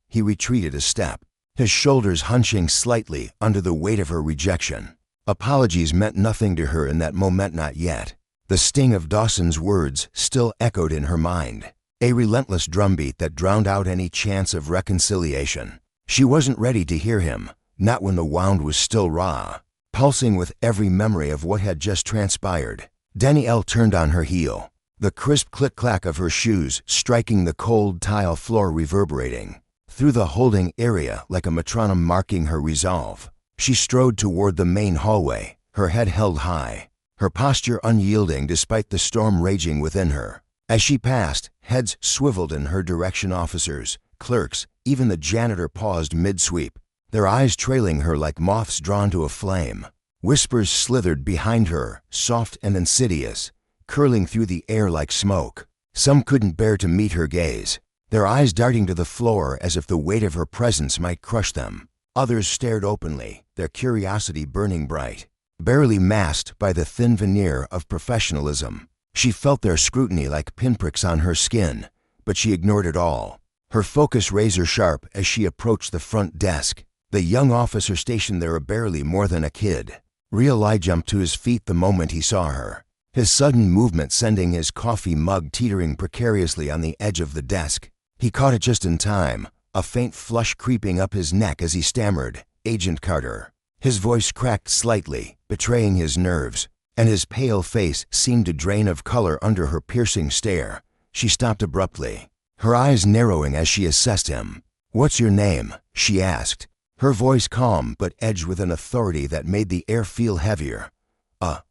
he retreated a step, his shoulders hunching slightly under the weight of her rejection. Apologies meant nothing to her in that moment, not yet. The sting of Dawson's words still echoed in her mind, a relentless drumbeat that drowned out any chance of reconciliation. She wasn't ready to hear him, not when the wound was still raw, pulsing with every memory of what had just transpired. Danielle turned on her heel, the crisp click-clack of her shoes striking the cold tile floor reverberating through the holding area like a metronome marking her resolve. She strode toward the main hallway, her head held high, her posture unyielding despite the storm raging within her. As she passed, heads swiveled in her direction. Officers, clerks, even the janitor paused mid-sweep, their eyes trailing her like moths drawn to a flame. Whispers slithered behind her, soft and insidious, curling through the air like smoke. Some couldn't bear to meet her gaze, their eyes darting to the floor as if the weight of her presence might crush them. Others stared openly, their curiosity burning bright, barely masked by the thin veneer of professionalism. She felt their scrutiny like pinpricks on her skin, but she ignored it all, her focus razor-sharp as she approached the front desk. The young officer stationed there, barely more than a kid. Reali jumped to his feet the moment he saw her, his sudden movement sending his coffee mug teetering precariously on the edge of the desk. He caught it just in time, a faint flush creeping up his neck as he stammered, "Agent Carter." His voice cracked slightly, betraying his nerves, and his pale face seemed to drain of color under her piercing stare. She stopped abruptly, her eyes narrowing as she assessed him. "What's your name?" she asked, her voice calm but edged with an authority that made the air feel heavier.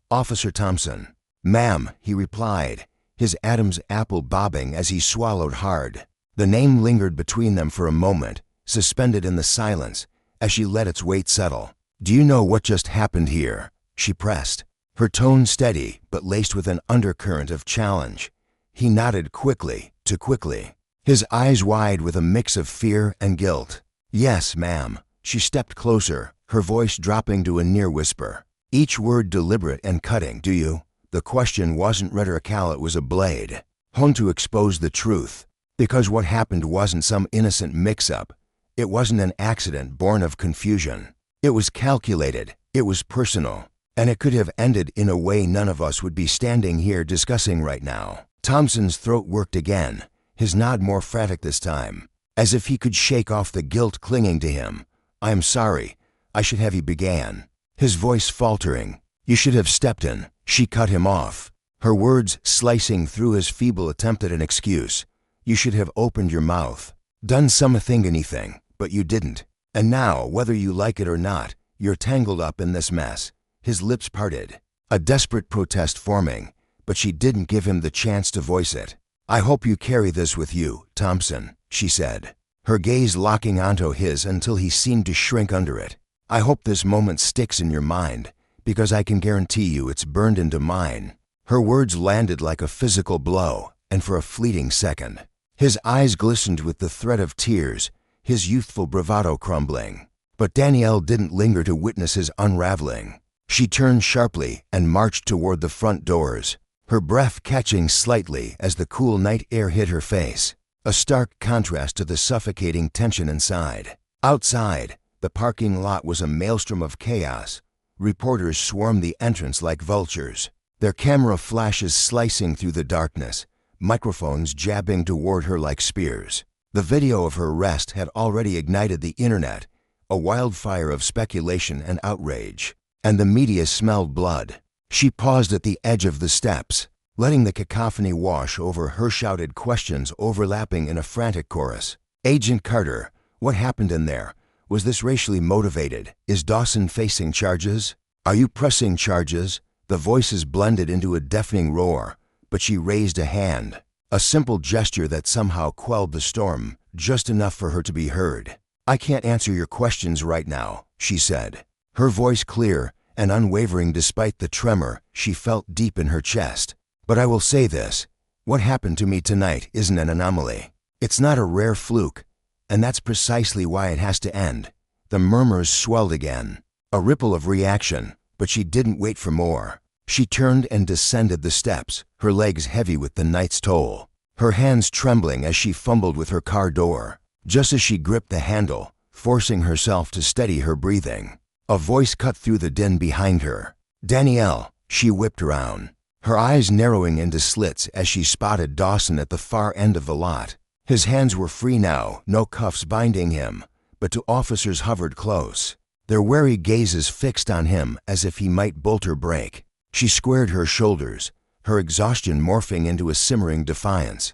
Officer Thompson." "Ma'am," he replied, his Adam's apple bobbing as he swallowed hard. The name lingered between them for a moment, suspended in the silence, as she let its weight settle. "Do you know what just happened here?" she pressed, her tone steady but laced with an undercurrent of challenge. He nodded quickly, too quickly, his eyes wide with a mix of fear and guilt. "Yes, ma'am." She stepped closer, her voice dropping to a near whisper, each word deliberate and cutting. "Do you?" The question wasn't rhetorical, it was a blade, honed to expose the truth. Because what happened wasn't some innocent mix-up. It wasn't an accident born of confusion. It was calculated, it was personal, and it could have ended in a way none of us would be standing here discussing right now. Thompson's throat worked again, his nod more frantic this time, as if he could shake off the guilt clinging to him. "I am sorry. I should have," he began, his voice faltering. "You should have stepped in." She cut him off, her words slicing through his feeble attempt at an excuse. "You should have opened your mouth, done something, anything, but you didn't. And now, whether you like it or not, you're tangled up in this mess." His lips parted, a desperate protest forming, but she didn't give him the chance to voice it. "I hope you carry this with you, Thompson," she said, her gaze locking onto his until he seemed to shrink under it. "I hope this moment sticks in your mind, because I can guarantee you it's burned into mine." Her words landed like a physical blow, and for a fleeting second, his eyes glistened with the threat of tears, his youthful bravado crumbling. But Danielle didn't linger to witness his unraveling. She turned sharply and marched toward the front doors, her breath catching slightly as the cool night air hit her face, a stark contrast to the suffocating tension inside. Outside, the parking lot was a maelstrom of chaos. Reporters swarmed the entrance like vultures, their camera flashes slicing through the darkness, microphones jabbing toward her like spears. The video of her arrest had already ignited the internet, a wildfire of speculation and outrage, and the media smelled blood. She paused at the edge of the steps, letting the cacophony wash over her, shouted questions overlapping in a frantic chorus. "Agent Carter, what happened in there? Was this racially motivated? Is Dawson facing charges? Are you pressing charges?" The voices blended into a deafening roar, but she raised a hand, a simple gesture that somehow quelled the storm, just enough for her to be heard. "I can't answer your questions right now," she said, her voice clear and unwavering despite the tremor she felt deep in her chest. "But I will say this, what happened to me tonight isn't an anomaly. It's not a rare fluke, and that's precisely why it has to end." The murmurs swelled again, a ripple of reaction, but she didn't wait for more. She turned and descended the steps, her legs heavy with the night's toll, her hands trembling as she fumbled with her car door. Just as she gripped the handle, forcing herself to steady her breathing, a voice cut through the din behind her. "Danielle," she whipped around, her eyes narrowing into slits as she spotted Dawson at the far end of the lot. His hands were free now, no cuffs binding him, but two officers hovered close, their wary gazes fixed on him as if he might bolt or break. She squared her shoulders, her exhaustion morphing into a simmering defiance.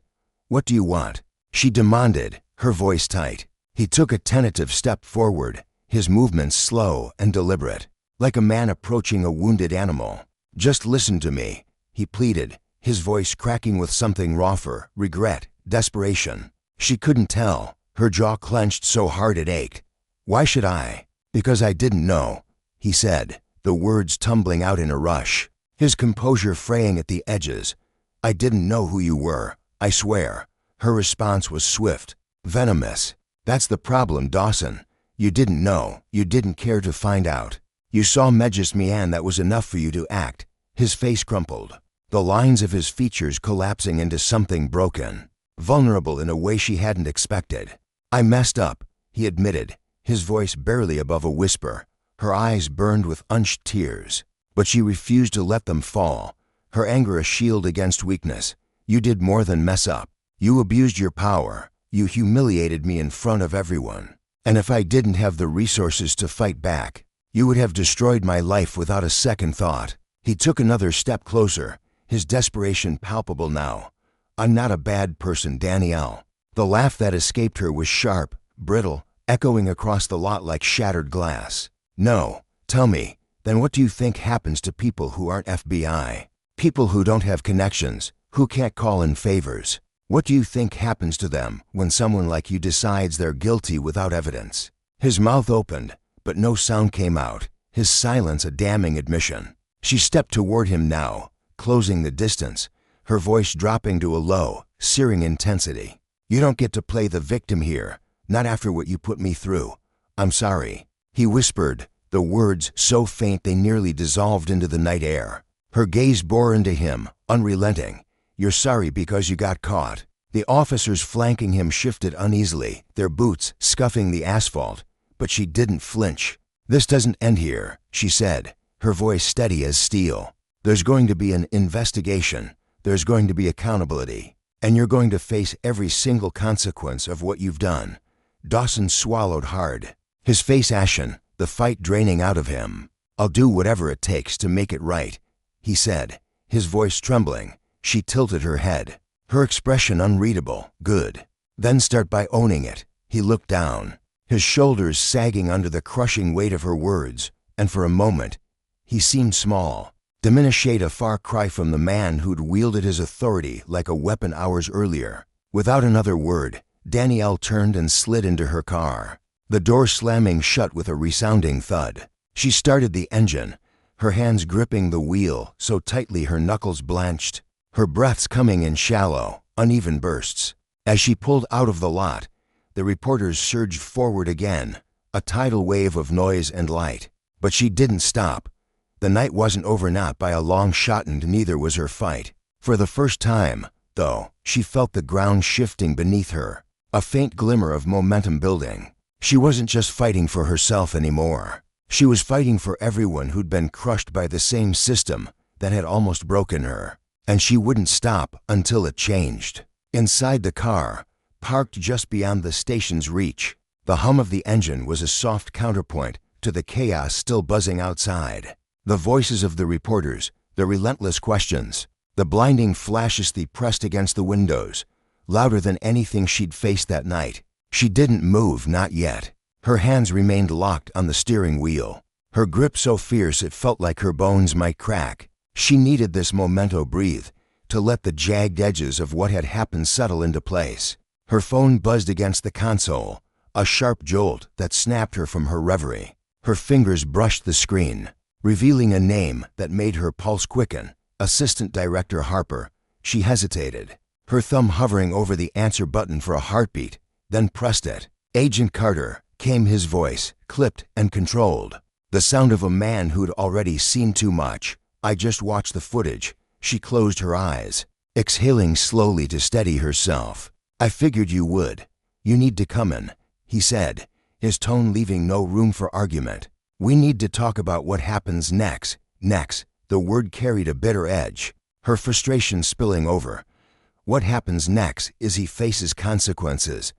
"What do you want?" she demanded, her voice tight. He took a tentative step forward, his movements slow and deliberate. like a man approaching a wounded animal. "Just listen to me," he pleaded, his voice cracking with something rougher, regret, desperation. She couldn't tell, her jaw clenched so hard it ached. "Why should I?" "Because I didn't know," he said, the words tumbling out in a rush, his composure fraying at the edges. "I didn't know who you were, I swear." Her response was swift, venomous. "That's the problem, Dawson. You didn't know, you didn't care to find out. You saw Megis Mian, that was enough for you to act." His face crumpled, the lines of his features collapsing into something broken, vulnerable in a way she hadn't expected. "I messed up," he admitted, his voice barely above a whisper. Her eyes burned with unshed tears, but she refused to let them fall, her anger a shield against weakness. "You did more than mess up. You abused your power. You humiliated me in front of everyone. And if I didn't have the resources to fight back, you would have destroyed my life without a second thought." He took another step closer, his desperation palpable now. "I'm not a bad person, Danielle." The laugh that escaped her was sharp, brittle, echoing across the lot like shattered glass. "No. Tell me, then what do you think happens to people who aren't FBI? People who don't have connections, who can't call in favors? What do you think happens to them when someone like you decides they're guilty without evidence?" His mouth opened, but no sound came out, his silence a damning admission. She stepped toward him now, closing the distance, her voice dropping to a low, searing intensity. "You don't get to play the victim here, not after what you put me through. I'm sorry," he whispered, the words so faint they nearly dissolved into the night air. Her gaze bore into him, unrelenting. "You're sorry because you got caught." The officers flanking him shifted uneasily, their boots scuffing the asphalt, but she didn't flinch. "This doesn't end here," she said, her voice steady as steel. "There's going to be an investigation, there's going to be accountability, and you're going to face every single consequence of what you've done." Dawson swallowed hard, his face ashen, the fight draining out of him. "I'll do whatever it takes to make it right," he said, his voice trembling. She tilted her head, her expression unreadable. "Good. Then start by owning it." He looked down, his shoulders sagging under the crushing weight of her words, and for a moment, he seemed small, diminished, a far cry from the man who'd wielded his authority like a weapon hours earlier. Without another word, Danielle turned and slid into her car, the door slamming shut with a resounding thud. She started the engine, her hands gripping the wheel so tightly her knuckles blanched, her breaths coming in shallow, uneven bursts. As she pulled out of the lot, the reporters surged forward again, a tidal wave of noise and light. But she didn't stop. The night wasn't over, not by a long shot, and neither was her fight. For the first time, though, she felt the ground shifting beneath her, a faint glimmer of momentum building. She wasn't just fighting for herself anymore. She was fighting for everyone who'd been crushed by the same system that had almost broken her. And she wouldn't stop until it changed. Inside the car, parked just beyond the station's reach, the hum of the engine was a soft counterpoint to the chaos still buzzing outside. The voices of the reporters, the relentless questions, the blinding flashes they pressed against the windows, louder than anything she'd faced that night. She didn't move, not yet. Her hands remained locked on the steering wheel, her grip so fierce it felt like her bones might crack. She needed this momento breathe, to let the jagged edges of what had happened settle into place. Her phone buzzed against the console, a sharp jolt that snapped her from her reverie. Her fingers brushed the screen, revealing a name that made her pulse quicken. Assistant Director Harper. She hesitated, her thumb hovering over the answer button for a heartbeat, then pressed it. "Agent Carter," came his voice, clipped and controlled, the sound of a man who'd already seen too much. "I just watched the footage." She closed her eyes, exhaling slowly to steady herself. "I figured you would. You need to come in," he said, his tone leaving no room for argument. "We need to talk about what happens next." Next, the word carried a bitter edge, her frustration spilling over. "What happens next is he faces consequences.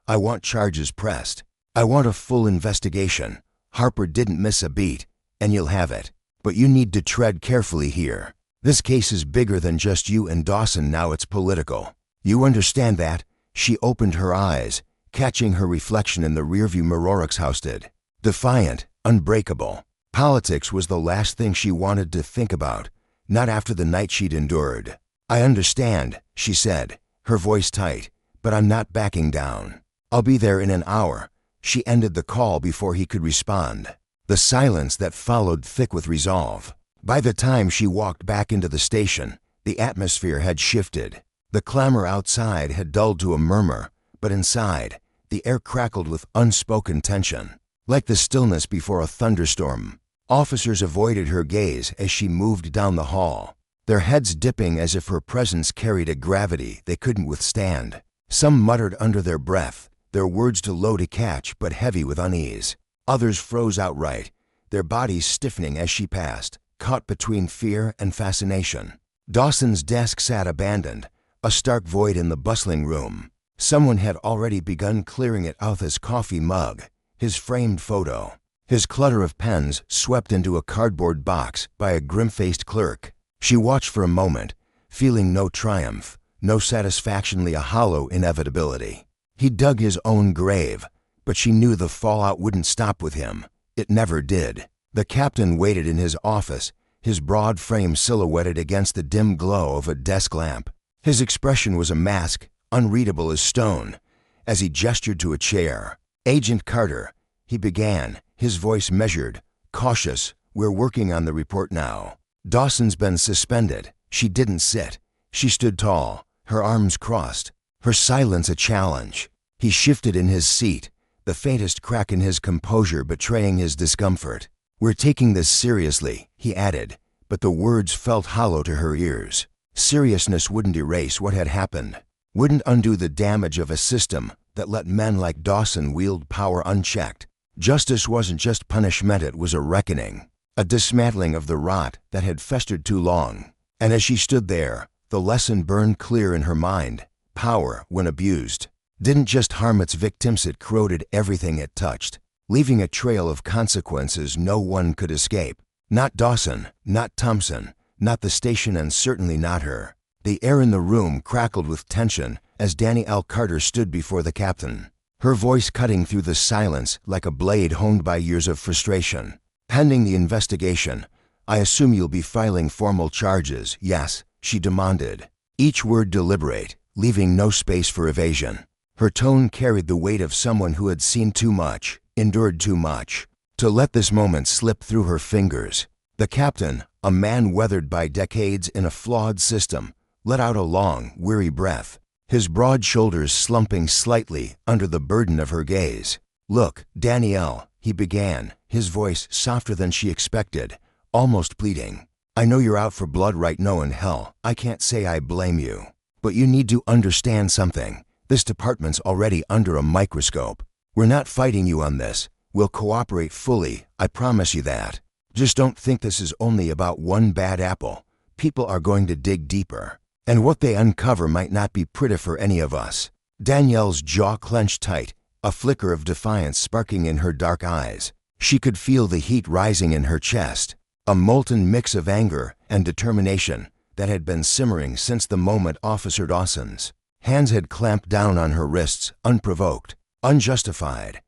I want charges pressed. I want a full investigation. Harper didn't miss a beat, and you'll have it. But you need to tread carefully here. This case is bigger than just you and Dawson now, it's political. You understand that?" She opened her eyes, catching her reflection in the rearview mirror. House did. Defiant, unbreakable. Politics was the last thing she wanted to think about, not after the night she'd endured. "I understand," she said, her voice tight, "but I'm not backing down. I'll be there in an hour." She ended the call before he could respond. The silence that followed thick with resolve. By the time she walked back into the station, the atmosphere had shifted. The clamor outside had dulled to a murmur, but inside, the air crackled with unspoken tension. Like the stillness before a thunderstorm, officers avoided her gaze as she moved down the hall, their heads dipping as if her presence carried a gravity they couldn't withstand. Some muttered under their breath, their words too low to catch but heavy with unease. Others froze outright, their bodies stiffening as she passed, caught between fear and fascination. Dawson's desk sat abandoned, a stark void in the bustling room. Someone had already begun clearing it out his coffee mug, his framed photo, his clutter of pens swept into a cardboard box by a grim-faced clerk. She watched for a moment, feeling no triumph, no satisfactionly a hollow inevitability. He dug his own grave, but she knew the fallout wouldn't stop with him. It never did. The captain waited in his office, his broad frame silhouetted against the dim glow of a desk lamp. His expression was a mask, unreadable as stone, as he gestured to a chair. "Agent Carter," he began, his voice measured, cautious. "We're working on the report now." Dawson's been suspended. She didn't sit. She stood tall, her arms crossed, her silence a challenge. He shifted in his seat, the faintest crack in his composure betraying his discomfort. "We're taking this seriously," he added, but the words felt hollow to her ears. Seriousness wouldn't erase what had happened, wouldn't undo the damage of a system that let men like Dawson wield power unchecked. Justice wasn't just punishment, it was a reckoning, a dismantling of the rot that had festered too long. And as she stood there, the lesson burned clear in her mind. Power, when abused, didn't just harm its victims, it corroded everything it touched, leaving a trail of consequences no one could escape. Not Dawson, not Thompson, not the station, and certainly not her. The air in the room crackled with tension as Danny L. Carter stood before the captain, her voice cutting through the silence like a blade honed by years of frustration. "Pending the investigation, I assume you'll be filing formal charges, yes?" she demanded, each word deliberate, leaving no space for evasion. Her tone carried the weight of someone who had seen too much, endured too much, to let this moment slip through her fingers. The captain, a man weathered by decades in a flawed system, let out a long, weary breath, his broad shoulders slumping slightly under the burden of her gaze. "Look, Danielle," he began, his voice softer than she expected, almost pleading. "I know you're out for blood right now, in hell, I can't say I blame you. But you need to understand something. This department's already under a microscope. We're not fighting you on this. We'll cooperate fully, I promise you that. Just don't think this is only about one bad apple. People are going to dig deeper, and what they uncover might not be pretty for any of us." Danielle's jaw clenched tight, a flicker of defiance sparking in her dark eyes. She could feel the heat rising in her chest, a molten mix of anger and determination that had been simmering since the moment Officer Dawson's hands had clamped down on her wrists, unprovoked, unjustified.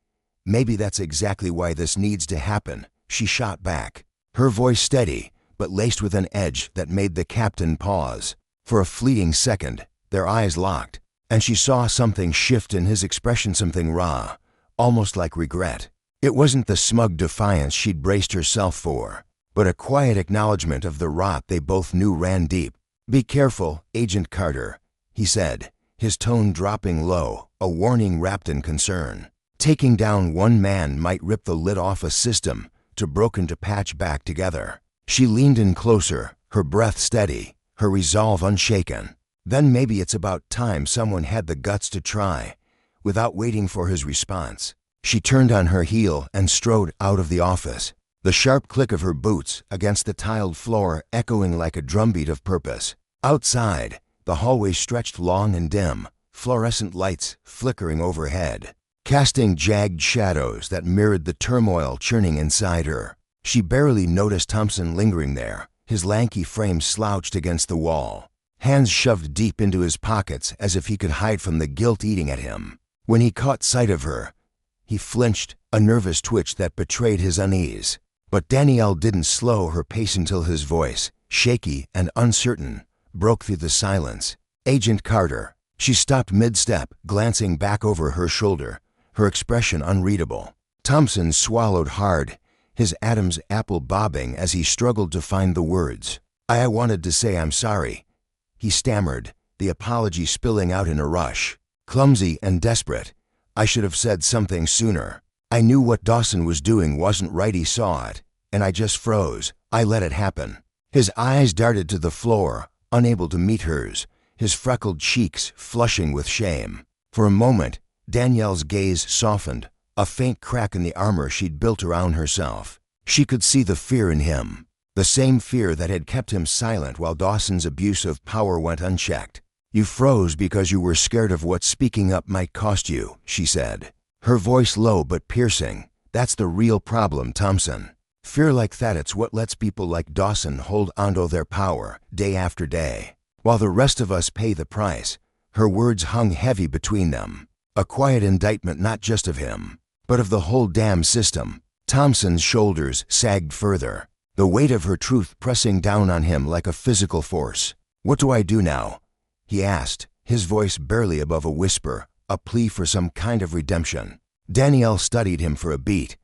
"Maybe that's exactly why this needs to happen," she shot back, her voice steady, but laced with an edge that made the captain pause. For a fleeting second, their eyes locked, and she saw something shift in his expression, something raw, almost like regret. It wasn't the smug defiance she'd braced herself for, but a quiet acknowledgement of the rot they both knew ran deep. "Be careful, Agent Carter," he said, his tone dropping low, a warning wrapped in concern. Taking down one man might rip the lid off a system too broken to patch back together. She leaned in closer, her breath steady, her resolve unshaken. "Then maybe it's about time someone had the guts to try," without waiting for his response. She turned on her heel and strode out of the office, the sharp click of her boots against the tiled floor echoing like a drumbeat of purpose. Outside, the hallway stretched long and dim, fluorescent lights flickering overhead, casting jagged shadows that mirrored the turmoil churning inside her. She barely noticed Thompson lingering there, his lanky frame slouched against the wall, hands shoved deep into his pockets as if he could hide from the guilt eating at him. When he caught sight of her, he flinched, a nervous twitch that betrayed his unease. But Danielle didn't slow her pace until his voice, shaky and uncertain, broke through the silence. "Agent Carter." She stopped mid-step, glancing back over her shoulder, her expression unreadable. Thompson swallowed hard, his Adam's apple bobbing as he struggled to find the words. I wanted to say I'm sorry," he stammered, the apology spilling out in a rush. "Clumsy and desperate. I should have said something sooner. I knew what Dawson was doing wasn't right, he saw it, and I just froze. I let it happen." His eyes darted to the floor, unable to meet hers, his freckled cheeks flushing with shame. For a moment, Danielle's gaze softened, a faint crack in the armor she'd built around herself. She could see the fear in him, the same fear that had kept him silent while Dawson's abuse of power went unchecked. "You froze because you were scared of what speaking up might cost you," she said, her voice low but piercing. "That's the real problem, Thompson. Fear like that, it's what lets people like Dawson hold onto their power day after day, while the rest of us pay the price." Her words hung heavy between them, a quiet indictment not just of him, but of the whole damn system. Thompson's shoulders sagged further, the weight of her truth pressing down on him like a physical force. "What do I do now?" he asked, his voice barely above a whisper, a plea for some kind of redemption. Danielle studied him for a beat,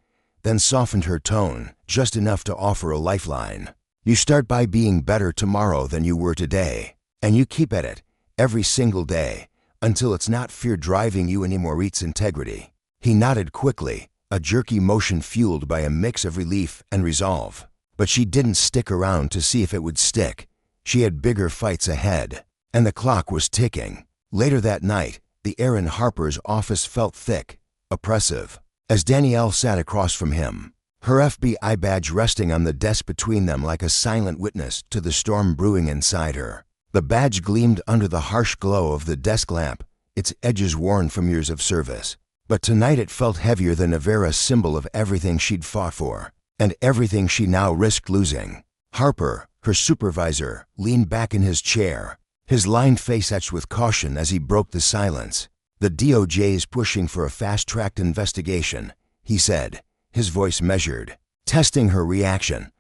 then softened her tone just enough to offer a lifeline. "You start by being better tomorrow than you were today, and you keep at it every single day until it's not fear driving you anymore, it's integrity." He nodded quickly, a jerky motion fueled by a mix of relief and resolve. But she didn't stick around to see if it would stick. She had bigger fights ahead, and the clock was ticking. Later that night, the air in Harper's office felt thick, oppressive. As Danielle sat across from him, her FBI badge resting on the desk between them like a silent witness to the storm brewing inside her. The badge gleamed under the harsh glow of the desk lamp, its edges worn from years of service. But tonight it felt heavier than ever, a symbol of everything she'd fought for, and everything she now risked losing. Harper, her supervisor, leaned back in his chair, his lined face etched with caution as he broke the silence. "The DOJ's pushing for a fast-tracked investigation," he said, his voice measured, testing her reaction.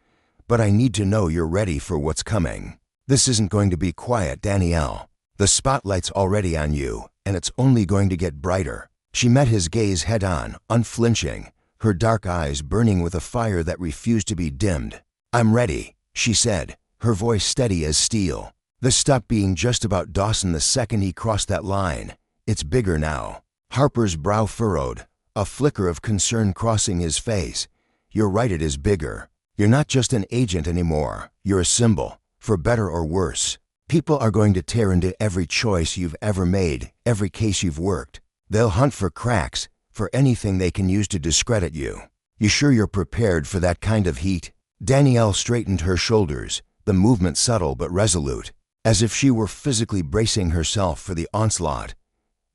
"But I need to know you're ready for what's coming. This isn't going to be quiet, Danielle. The spotlight's already on you, and it's only going to get brighter." She met his gaze head-on, unflinching, her dark eyes burning with a fire that refused to be dimmed. "I'm ready," she said, her voice steady as steel. "This stopped being just about Dawson the second he crossed that line. It's bigger now." Harper's brow furrowed, a flicker of concern crossing his face. "You're right, it is bigger. You're not just an agent anymore. You're a symbol, for better or worse. People are going to tear into every choice you've ever made, every case you've worked. They'll hunt for cracks, for anything they can use to discredit you. You sure you're prepared for that kind of heat?" Danielle straightened her shoulders, the movement subtle but resolute, as if she were physically bracing herself for the onslaught.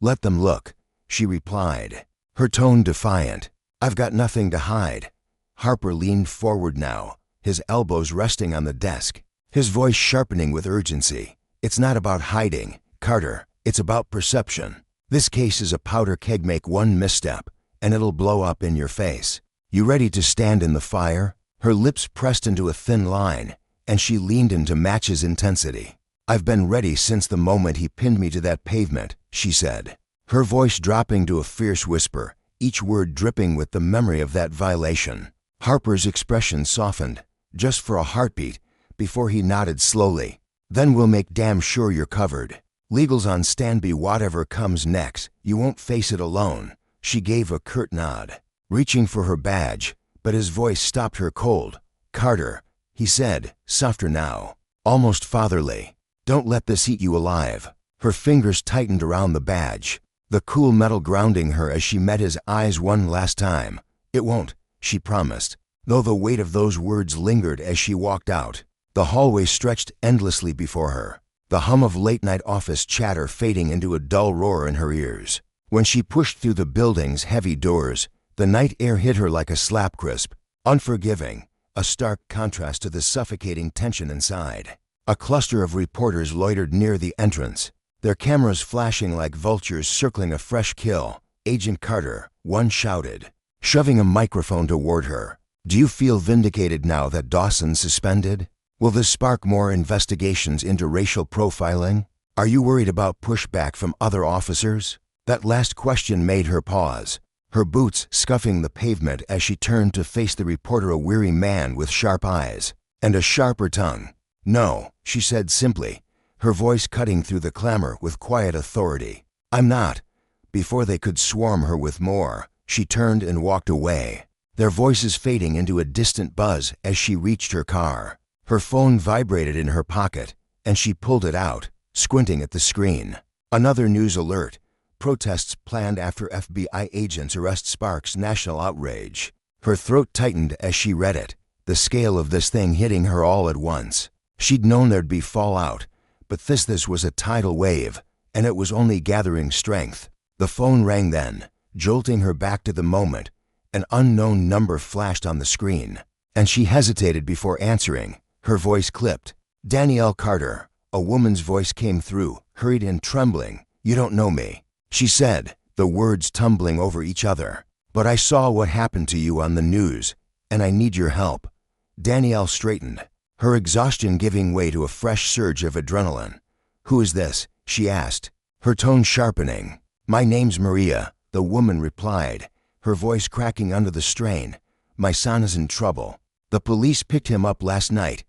"Let them look," she replied, her tone defiant. "I've got nothing to hide." Harper leaned forward now, his elbows resting on the desk, his voice sharpening with urgency. "It's not about hiding, Carter. It's about perception. This case is a powder keg. Make one misstep, and it'll blow up in your face. You ready to stand in the fire?" Her lips pressed into a thin line, and she leaned in to match his intensity. "I've been ready since the moment he pinned me to that pavement," she said, her voice dropping to a fierce whisper, each word dripping with the memory of that violation. Harper's expression softened, just for a heartbeat, before he nodded slowly. "Then we'll make damn sure you're covered. Legal's on standby. Whatever comes next, you won't face it alone." She gave a curt nod, reaching for her badge, but his voice stopped her cold. "Carter," he said, softer now, almost fatherly, "don't let this eat you alive." Her fingers tightened around the badge, the cool metal grounding her as she met his eyes one last time. "It won't," she promised, though the weight of those words lingered as she walked out. The hallway stretched endlessly before her, the hum of late-night office chatter fading into a dull roar in her ears. When she pushed through the building's heavy doors, the night air hit her like a slap crisp, unforgiving, a stark contrast to the suffocating tension inside. A cluster of reporters loitered near the entrance, their cameras flashing like vultures circling a fresh kill. "Agent Carter," one shouted, shoving a microphone toward her. Do you feel vindicated now that Dawson's suspended? Will this spark more investigations into racial profiling? Are you worried about pushback from other officers? That last question made her pause, her boots scuffing the pavement as she turned to face the reporter, a weary man with sharp eyes and a sharper tongue. "No," she said simply, her voice cutting through the clamor with quiet authority. "I'm not." Before they could swarm her with more, she turned and walked away, their voices fading into a distant buzz as she reached her car. Her phone vibrated in her pocket, and she pulled it out, squinting at the screen. Another news alert. Protests planned after FBI agents arrest sparks national outrage. Her throat tightened as she read it, the scale of this thing hitting her all at once. She'd known there'd be fallout, but this was a tidal wave, and it was only gathering strength. The phone rang then, jolting her back to the moment. An unknown number flashed on the screen, and she hesitated before answering, her voice clipped. "Danielle Carter," a woman's voice came through, hurried and trembling. "You don't know me," she said, the words tumbling over each other. "But I saw what happened to you on the news, and I need your help." Danielle straightened, her exhaustion giving way to a fresh surge of adrenaline. "Who is this?" she asked, her tone sharpening. "My name's Maria," the woman replied, her voice cracking under the strain. "My son is in trouble. The police picked him up last night.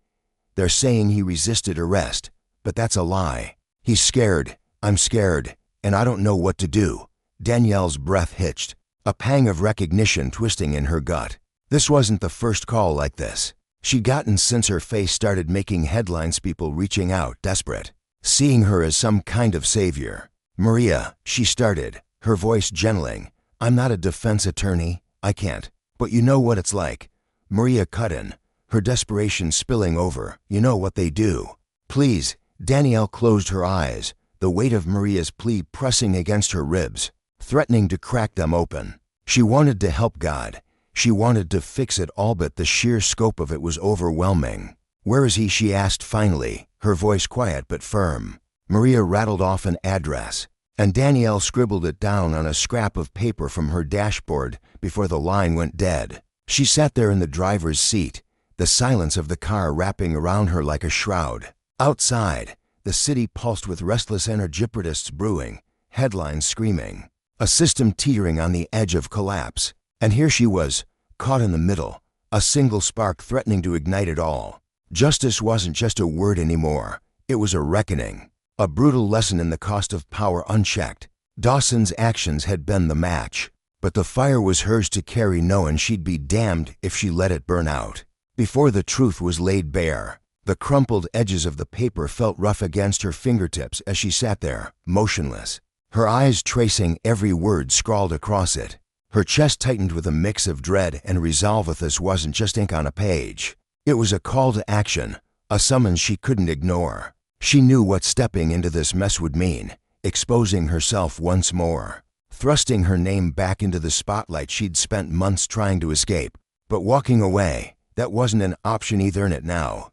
They're saying he resisted arrest, but that's a lie. He's scared, I'm scared, and I don't know what to do." Danielle's breath hitched, a pang of recognition twisting in her gut. This wasn't the first call like this she'd gotten since her face started making headlines, people reaching out, desperate, seeing her as some kind of savior. "Maria," she started, her voice gentling. "I'm not a defense attorney, I can't, but you know what it's like." Maria cut in, her desperation spilling over. "You know what they do. Please." Danielle closed her eyes, the weight of Maria's plea pressing against her ribs, threatening to crack them open. She wanted to help God. She wanted to fix it all, but the sheer scope of it was overwhelming. "Where is he?" she asked finally, her voice quiet but firm. Maria rattled off an address, and Danielle scribbled it down on a scrap of paper from her dashboard before the line went dead. She sat there in the driver's seat, the silence of the car wrapping around her like a shroud. Outside, the city pulsed with restless energipratists brewing, headlines screaming, a system teetering on the edge of collapse. And here she was, caught in the middle, a single spark threatening to ignite it all. Justice wasn't just a word anymore. It was a reckoning, a brutal lesson in the cost of power unchecked. Dawson's actions had been the match, but the fire was hers to carry, and she'd be damned if she let it burn out. Before the truth was laid bare, the crumpled edges of the paper felt rough against her fingertips as she sat there, motionless, her eyes tracing every word scrawled across it. Her chest tightened with a mix of dread and resolve. This wasn't just ink on a page. It was a call to action, a summons she couldn't ignore. She knew what stepping into this mess would mean, exposing herself once more, thrusting her name back into the spotlight she'd spent months trying to escape. But walking away, that wasn't an option either,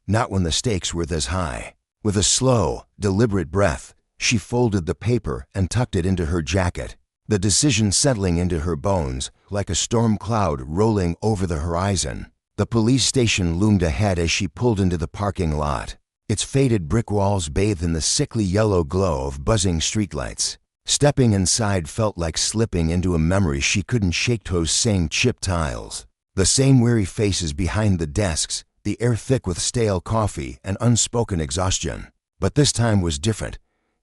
not when the stakes were this high. With a slow, deliberate breath, she folded the paper and tucked it into her jacket, the decision settling into her bones like a storm cloud rolling over the horizon. The police station loomed ahead as she pulled into the parking lot, its faded brick walls bathed in the sickly yellow glow of buzzing streetlights. Stepping inside felt like slipping into a memory she couldn't shake, toes saying chipped tiles, the same weary faces behind the desks, the air thick with stale coffee and unspoken exhaustion. But this time was different.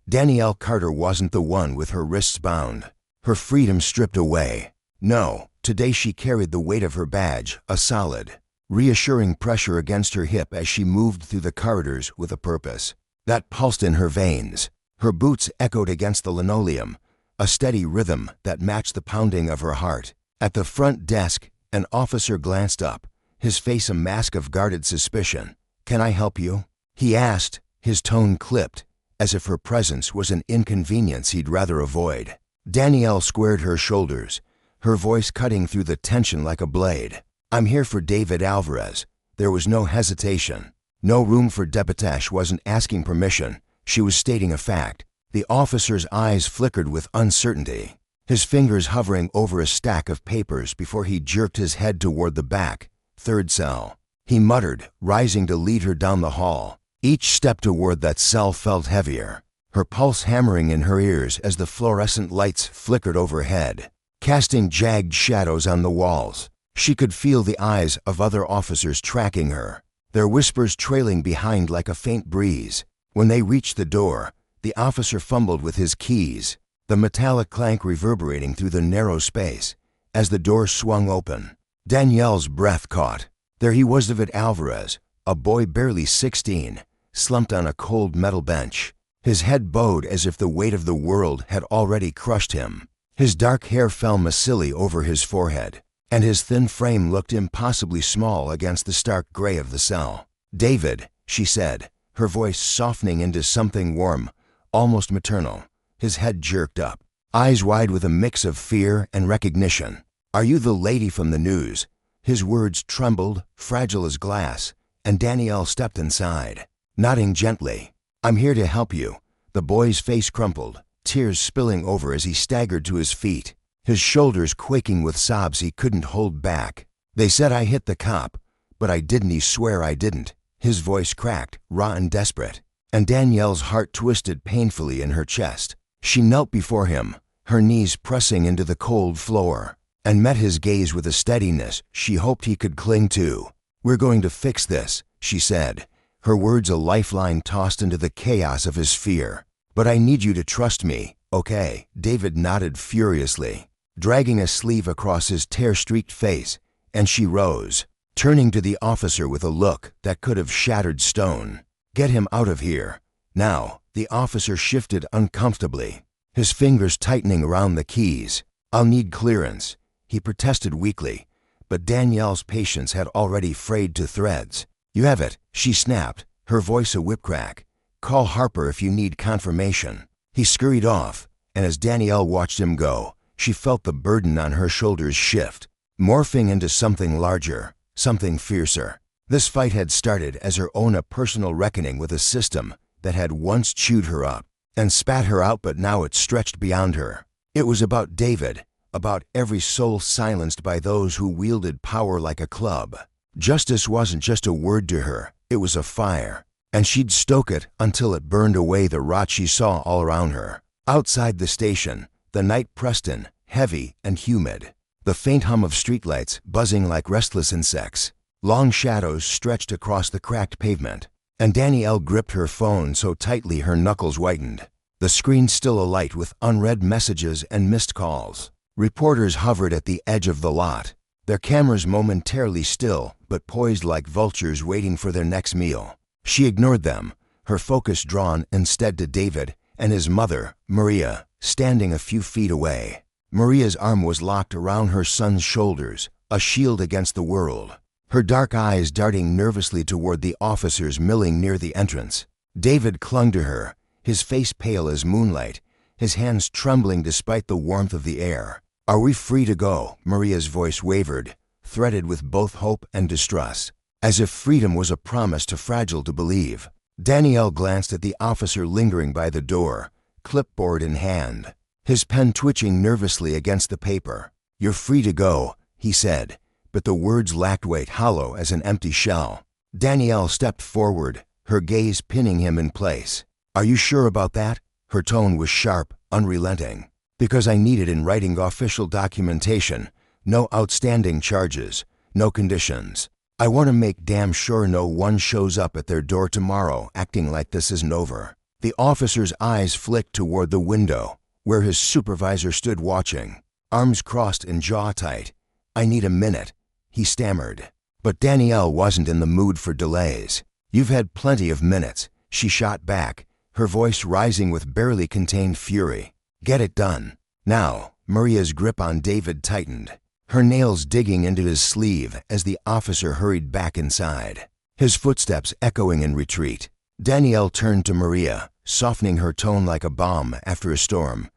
Danielle Carter wasn't the one with her wrists bound, her freedom stripped away. No, today she carried the weight of her badge, a solid, reassuring pressure against her hip as she moved through the corridors with a purpose that pulsed in her veins. Her boots echoed against the linoleum, a steady rhythm that matched the pounding of her heart. At the front desk, an officer glanced up, his face a mask of guarded suspicion. "Can I help you?" he asked, his tone clipped, as if her presence was an inconvenience he'd rather avoid. Danielle squared her shoulders, her voice cutting through the tension like a blade. "I'm here for David Alvarez." There was no hesitation, no room for debatage. Wasn't asking permission, she was stating a fact. The officer's eyes flickered with uncertainty, his fingers hovering over a stack of papers before he jerked his head toward the back, third cell. He muttered, rising to lead her down the hall. Each step toward that cell felt heavier, her pulse hammering in her ears as the fluorescent lights flickered overhead, casting jagged shadows on the walls. She could feel the eyes of other officers tracking her, their whispers trailing behind like a faint breeze. When they reached the door, the officer fumbled with his keys, the metallic clank reverberating through the narrow space. As the door swung open, Danielle's breath caught. There he was, David Alvarez, a boy barely 16, slumped on a cold metal bench. His head bowed as if the weight of the world had already crushed him. His dark hair fell messily over his forehead, and his thin frame looked impossibly small against the stark gray of the cell. "David," she said, her voice softening into something warm, almost maternal. His head jerked up, eyes wide with a mix of fear and recognition. "Are you the lady from the news?" His words trembled, fragile as glass, and Danielle stepped inside, nodding gently. "I'm here to help you." The boy's face crumpled, tears spilling over as he staggered to his feet, his shoulders quaking with sobs he couldn't hold back. "They said I hit the cop, but I didn't. He swear I didn't." His voice cracked, raw and desperate, and Danielle's heart twisted painfully in her chest. She knelt before him, her knees pressing into the cold floor, and met his gaze with a steadiness she hoped he could cling to. "We're going to fix this," she said, her words a lifeline tossed into the chaos of his fear. "But I need you to trust me, okay?" David nodded furiously, dragging a sleeve across his tear-streaked face, and she rose, turning to the officer with a look that could have shattered stone. "Get him out of here, now." The officer shifted uncomfortably, his fingers tightening around the keys. "I'll need clearance," he protested weakly, but Danielle's patience had already frayed to threads. "You have it," she snapped, her voice a whip crack. "Call Harper if you need confirmation." He scurried off, and as Danielle watched him go, she felt the burden on her shoulders shift, morphing into something larger, something fiercer. This fight had started as her own personal reckoning with a system that had once chewed her up and spat her out, but now it stretched beyond her. It was about David, about every soul silenced by those who wielded power like a club. Justice wasn't just a word to her, it was a fire, and she'd stoke it until it burned away the rot she saw all around her. Outside the station, the night pressed in, heavy and humid, the faint hum of streetlights buzzing like restless insects. Long shadows stretched across the cracked pavement, and Danielle gripped her phone so tightly her knuckles whitened, the screen still alight with unread messages and missed calls. Reporters hovered at the edge of the lot, their cameras momentarily still but poised like vultures waiting for their next meal. She ignored them, her focus drawn instead to David and his mother, Maria, standing a few feet away. Maria's arm was locked around her son's shoulders, a shield against the world, her dark eyes darting nervously toward the officers milling near the entrance. David clung to her, his face pale as moonlight, his hands trembling despite the warmth of the air. "Are we free to go?" Maria's voice wavered, threaded with both hope and distrust, as if freedom was a promise too fragile to believe. Danielle glanced at the officer lingering by the door, clipboard in hand, his pen twitching nervously against the paper. "You're free to go," he said, but the words lacked weight, hollow as an empty shell. Danielle stepped forward, her gaze pinning him in place. "Are you sure about that?" Her tone was sharp, unrelenting. "Because I need it in writing official documentation. No outstanding charges, no conditions. I want to make damn sure no one shows up at their door tomorrow acting like this isn't over." The officer's eyes flicked toward the window, where his supervisor stood watching, arms crossed and jaw tight. "I need a minute," he stammered. But Danielle wasn't in the mood for delays. "You've had plenty of minutes," she shot back, her voice rising with barely contained fury. "Get it done. Now." Maria's grip on David tightened, her nails digging into his sleeve as the officer hurried back inside, his footsteps echoing in retreat. Danielle turned to Maria, softening her tone like a bomb after a storm.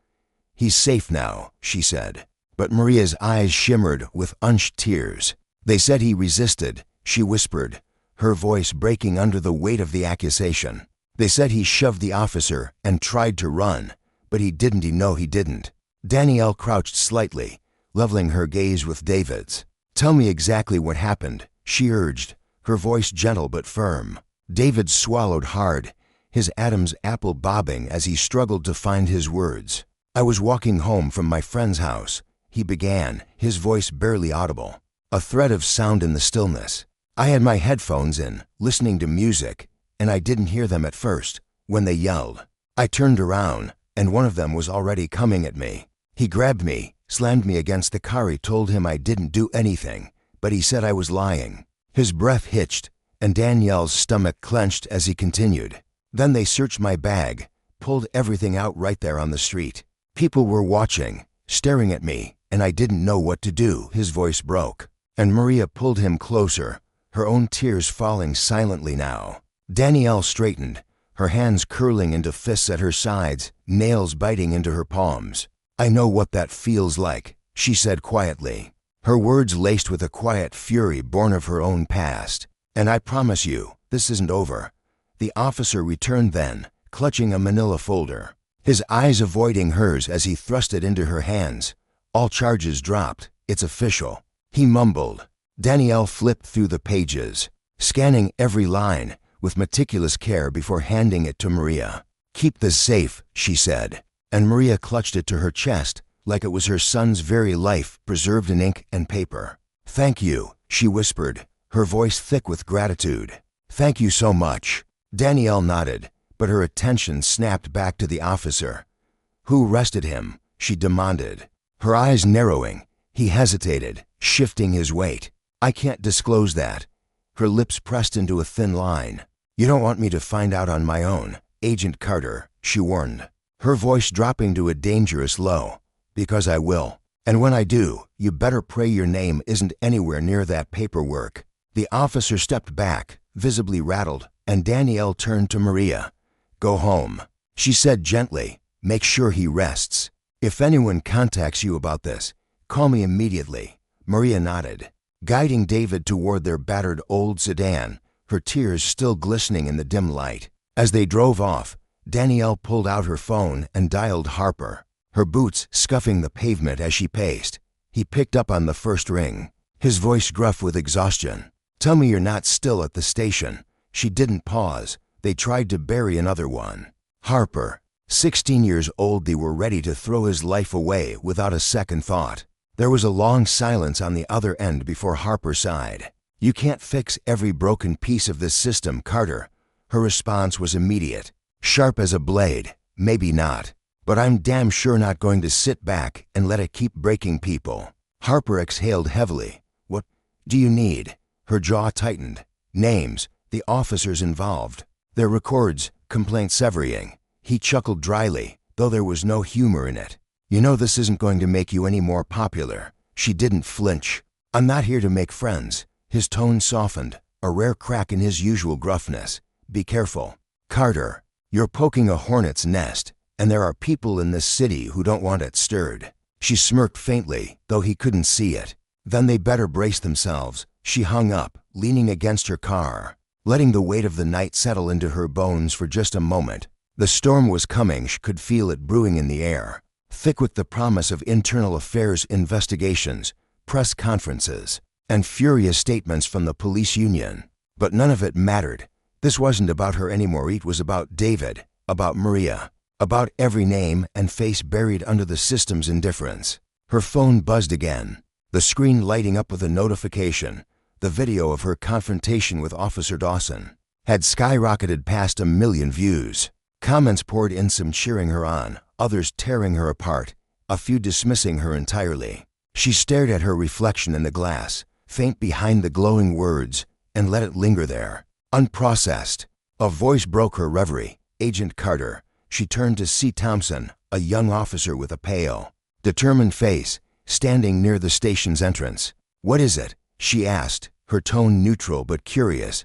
"He's safe now," she said. But Maria's eyes shimmered with unshed tears. "They said he resisted," she whispered, her voice breaking under the weight of the accusation. "They said he shoved the officer and tried to run, but he didn't. He didn't." Danielle crouched slightly, leveling her gaze with David's. "Tell me exactly what happened," she urged, her voice gentle but firm. David swallowed hard, his Adam's apple bobbing as he struggled to find his words. "I was walking home from my friend's house," he began, his voice barely audible, a thread of sound in the stillness. "I had my headphones in, listening to music, and I didn't hear them at first, when they yelled. I turned around, and one of them was already coming at me. He grabbed me, slammed me against the car. He told him I didn't do anything, but he said I was lying." His breath hitched, and Danielle's stomach clenched as he continued. "Then they searched my bag, pulled everything out right there on the street. People were watching, staring at me, and I didn't know what to do." His voice broke, and Maria pulled him closer, her own tears falling silently now. Danielle straightened, her hands curling into fists at her sides, nails biting into her palms. "I know what that feels like," she said quietly, her words laced with a quiet fury born of her own past. "And I promise you, this isn't over." The officer returned then, clutching a manila folder, his eyes avoiding hers as he thrust it into her hands. "All charges dropped. It's official," he mumbled. Danielle flipped through the pages, scanning every line with meticulous care before handing it to Maria. "Keep this safe," she said, and Maria clutched it to her chest like it was her son's very life preserved in ink and paper. "Thank you," she whispered, her voice thick with gratitude. "Thank you so much." Danielle nodded, but her attention snapped back to the officer. "Who arrested him?" she demanded, her eyes narrowing. He hesitated, shifting his weight. "I can't disclose that." Her lips pressed into a thin line. "You don't want me to find out on my own, Agent Carter," she warned, her voice dropping to a dangerous low. "Because I will. And when I do, you better pray your name isn't anywhere near that paperwork." The officer stepped back, visibly rattled, and Danielle turned to Maria. "Go home," she said gently. "Make sure he rests. If anyone contacts you about this, call me immediately." Maria nodded, guiding David toward their battered old sedan, her tears still glistening in the dim light. As they drove off, Danielle pulled out her phone and dialed Harper, her boots scuffing the pavement as she paced. He picked up on the first ring, his voice gruff with exhaustion. "Tell me you're not still at the station." She didn't pause. They tried to bury another one. Harper, 16 years old. They were ready to throw his life away without a second thought. There was a long silence on the other end before Harper sighed. "You can't fix every broken piece of this system, Carter." Her response was immediate, sharp as a blade. "Maybe not, but I'm damn sure not going to sit back and let it keep breaking people." Harper exhaled heavily. "What do you need?" Her jaw tightened. "Names, the officers involved, their records, complaints everything." He chuckled dryly, though there was no humor in it. "You know this isn't going to make you any more popular." She didn't flinch. "I'm not here to make friends." His tone softened, a rare crack in his usual gruffness. "Be careful, Carter. You're poking a hornet's nest, and there are people in this city who don't want it stirred." She smirked faintly, though he couldn't see it. "Then they better brace themselves." She hung up, leaning against her car, letting the weight of the night settle into her bones for just a moment. The storm was coming. She could feel it brewing in the air, thick with the promise of internal affairs investigations, press conferences, and furious statements from the police union. But none of it mattered. This wasn't about her anymore. It was about David, about Maria, about every name and face buried under the system's indifference. Her phone buzzed again, the screen lighting up with a notification. The video of her confrontation with Officer Dawson had skyrocketed past 1 million views. Comments poured in, some cheering her on, others tearing her apart, a few dismissing her entirely. She stared at her reflection in the glass, faint behind the glowing words, and let it linger there, unprocessed. A voice broke her reverie. "Agent Carter." She turned to see Thompson, a young officer with a pale, determined face, standing near the station's entrance. "What is it?" she asked, her tone neutral but curious.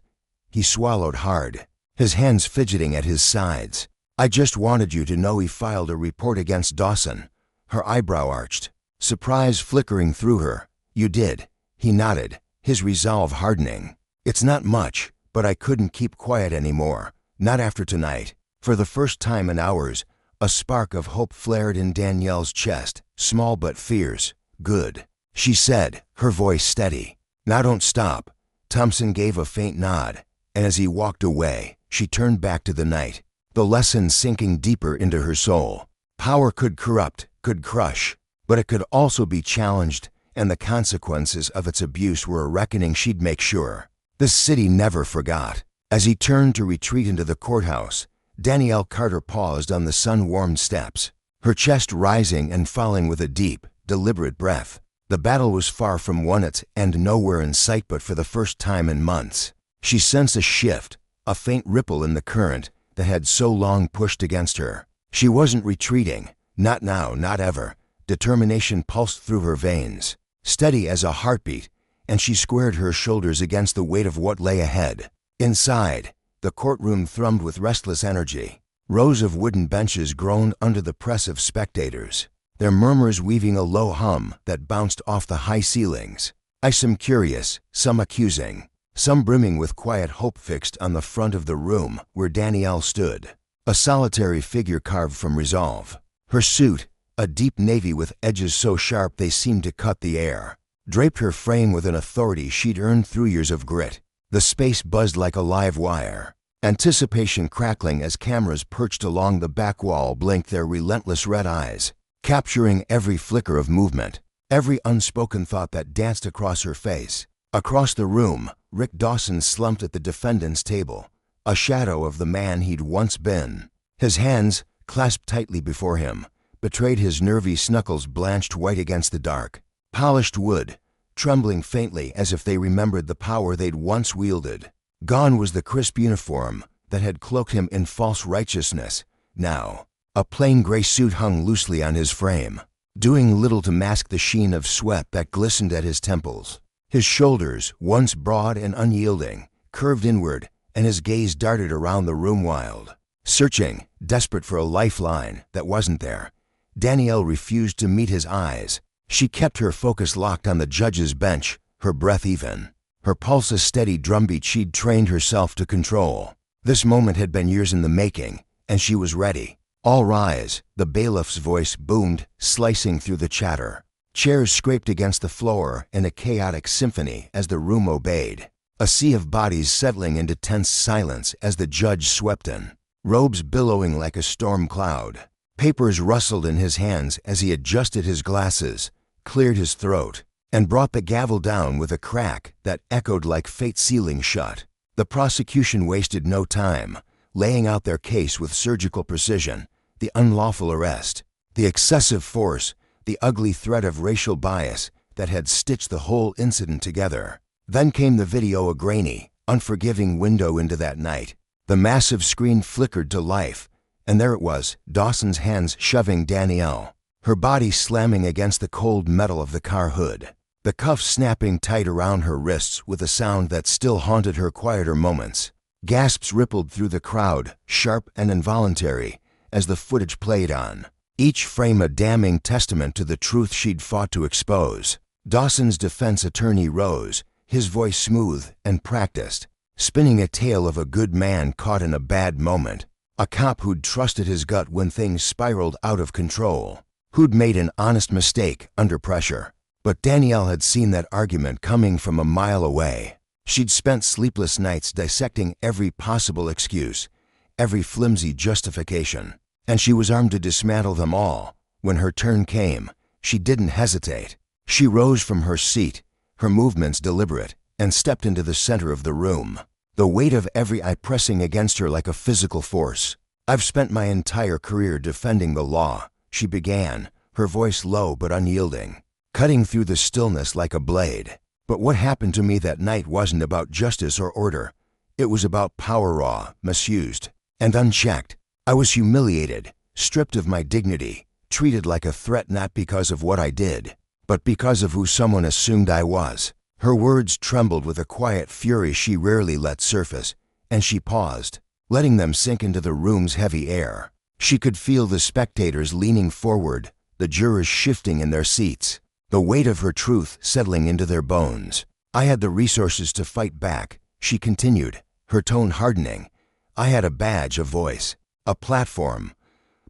He swallowed hard, his hands fidgeting at his sides. "I just wanted you to know he filed a report against Dawson." Her eyebrow arched, surprise flickering through her. "You did?" He nodded, his resolve hardening. "It's not much, but I couldn't keep quiet anymore, not after tonight." For the first time in hours, a spark of hope flared in Danielle's chest, small but fierce. "Good," she said, her voice steady. "Now don't stop. Thompson gave a faint nod, and as he walked away, she turned back to the night, the lesson sinking deeper into her soul. Power could corrupt, could crush, but it could also be challenged, and the consequences of its abuse were a reckoning she'd make sure. The city never forgot. As he turned to retreat into the courthouse, Danielle Carter paused on the sun-warmed steps, her chest rising and falling with a deep, deliberate breath. The battle was far from won, its end nowhere in sight, but for the first time in months, she sensed a shift, a faint ripple in the current that had so long pushed against her. She wasn't retreating, not now, not ever. Determination pulsed through her veins, steady as a heartbeat, and she squared her shoulders against the weight of what lay ahead. Inside, the courtroom thrummed with restless energy. Rows of wooden benches groaned under the press of spectators, their murmurs weaving a low hum that bounced off the high ceilings. Some curious, some accusing, some brimming with quiet hope fixed on the front of the room where Danielle stood, a solitary figure carved from resolve. Her suit, a deep navy with edges so sharp they seemed to cut the air, draped her frame with an authority she'd earned through years of grit. The space buzzed like a live wire, anticipation crackling as cameras perched along the back wall blinked their relentless red eyes, capturing every flicker of movement, every unspoken thought that danced across her face. Across the room, Rick Dawson slumped at the defendant's table, a shadow of the man he'd once been. His hands, clasped tightly before him, betrayed his nervy knuckles blanched white against the dark, polished wood, trembling faintly as if they remembered the power they'd once wielded. Gone was the crisp uniform that had cloaked him in false righteousness. Now, a plain gray suit hung loosely on his frame, doing little to mask the sheen of sweat that glistened at his temples. His shoulders, once broad and unyielding, curved inward, and his gaze darted around the room wild, searching, desperate for a lifeline that wasn't there. Danielle refused to meet his eyes. She kept her focus locked on the judge's bench, her breath even, her pulse a steady drumbeat she'd trained herself to control. This moment had been years in the making, and she was ready. "All rise," the bailiff's voice boomed, slicing through the chatter. Chairs scraped against the floor in a chaotic symphony as the room obeyed, a sea of bodies settling into tense silence as the judge swept in, robes billowing like a storm cloud. Papers rustled in his hands as he adjusted his glasses, cleared his throat, and brought the gavel down with a crack that echoed like fate sealing shut. The prosecution wasted no time, laying out their case with surgical precision: the unlawful arrest, the excessive force, the ugly threat of racial bias that had stitched the whole incident together. Then came the video, a grainy, unforgiving window into that night. The massive screen flickered to life, and there it was, Dawson's hands shoving Danielle, her body slamming against the cold metal of the car hood, the cuffs snapping tight around her wrists with a sound that still haunted her quieter moments. Gasps rippled through the crowd, sharp and involuntary, as the footage played on, each frame a damning testament to the truth she'd fought to expose. Dawson's defense attorney rose, his voice smooth and practiced, spinning a tale of a good man caught in a bad moment, a cop who'd trusted his gut when things spiraled out of control, who'd made an honest mistake under pressure. But Danielle had seen that argument coming from a mile away. She'd spent sleepless nights dissecting every possible excuse, every flimsy justification, and she was armed to dismantle them all. When her turn came, she didn't hesitate. She rose from her seat, her movements deliberate, and stepped into the center of the room, the weight of every eye pressing against her like a physical force. "I've spent my entire career defending the law," she began, her voice low but unyielding, cutting through the stillness like a blade. "But what happened to me that night wasn't about justice or order. It was about power, raw, misused, and unchecked. I was humiliated, stripped of my dignity, treated like a threat not because of what I did, but because of who someone assumed I was." Her words trembled with a quiet fury she rarely let surface, and she paused, letting them sink into the room's heavy air. She could feel the spectators leaning forward, the jurors shifting in their seats, the weight of her truth settling into their bones. "I had the resources to fight back," she continued, her tone hardening. "I had a badge, a voice, a platform.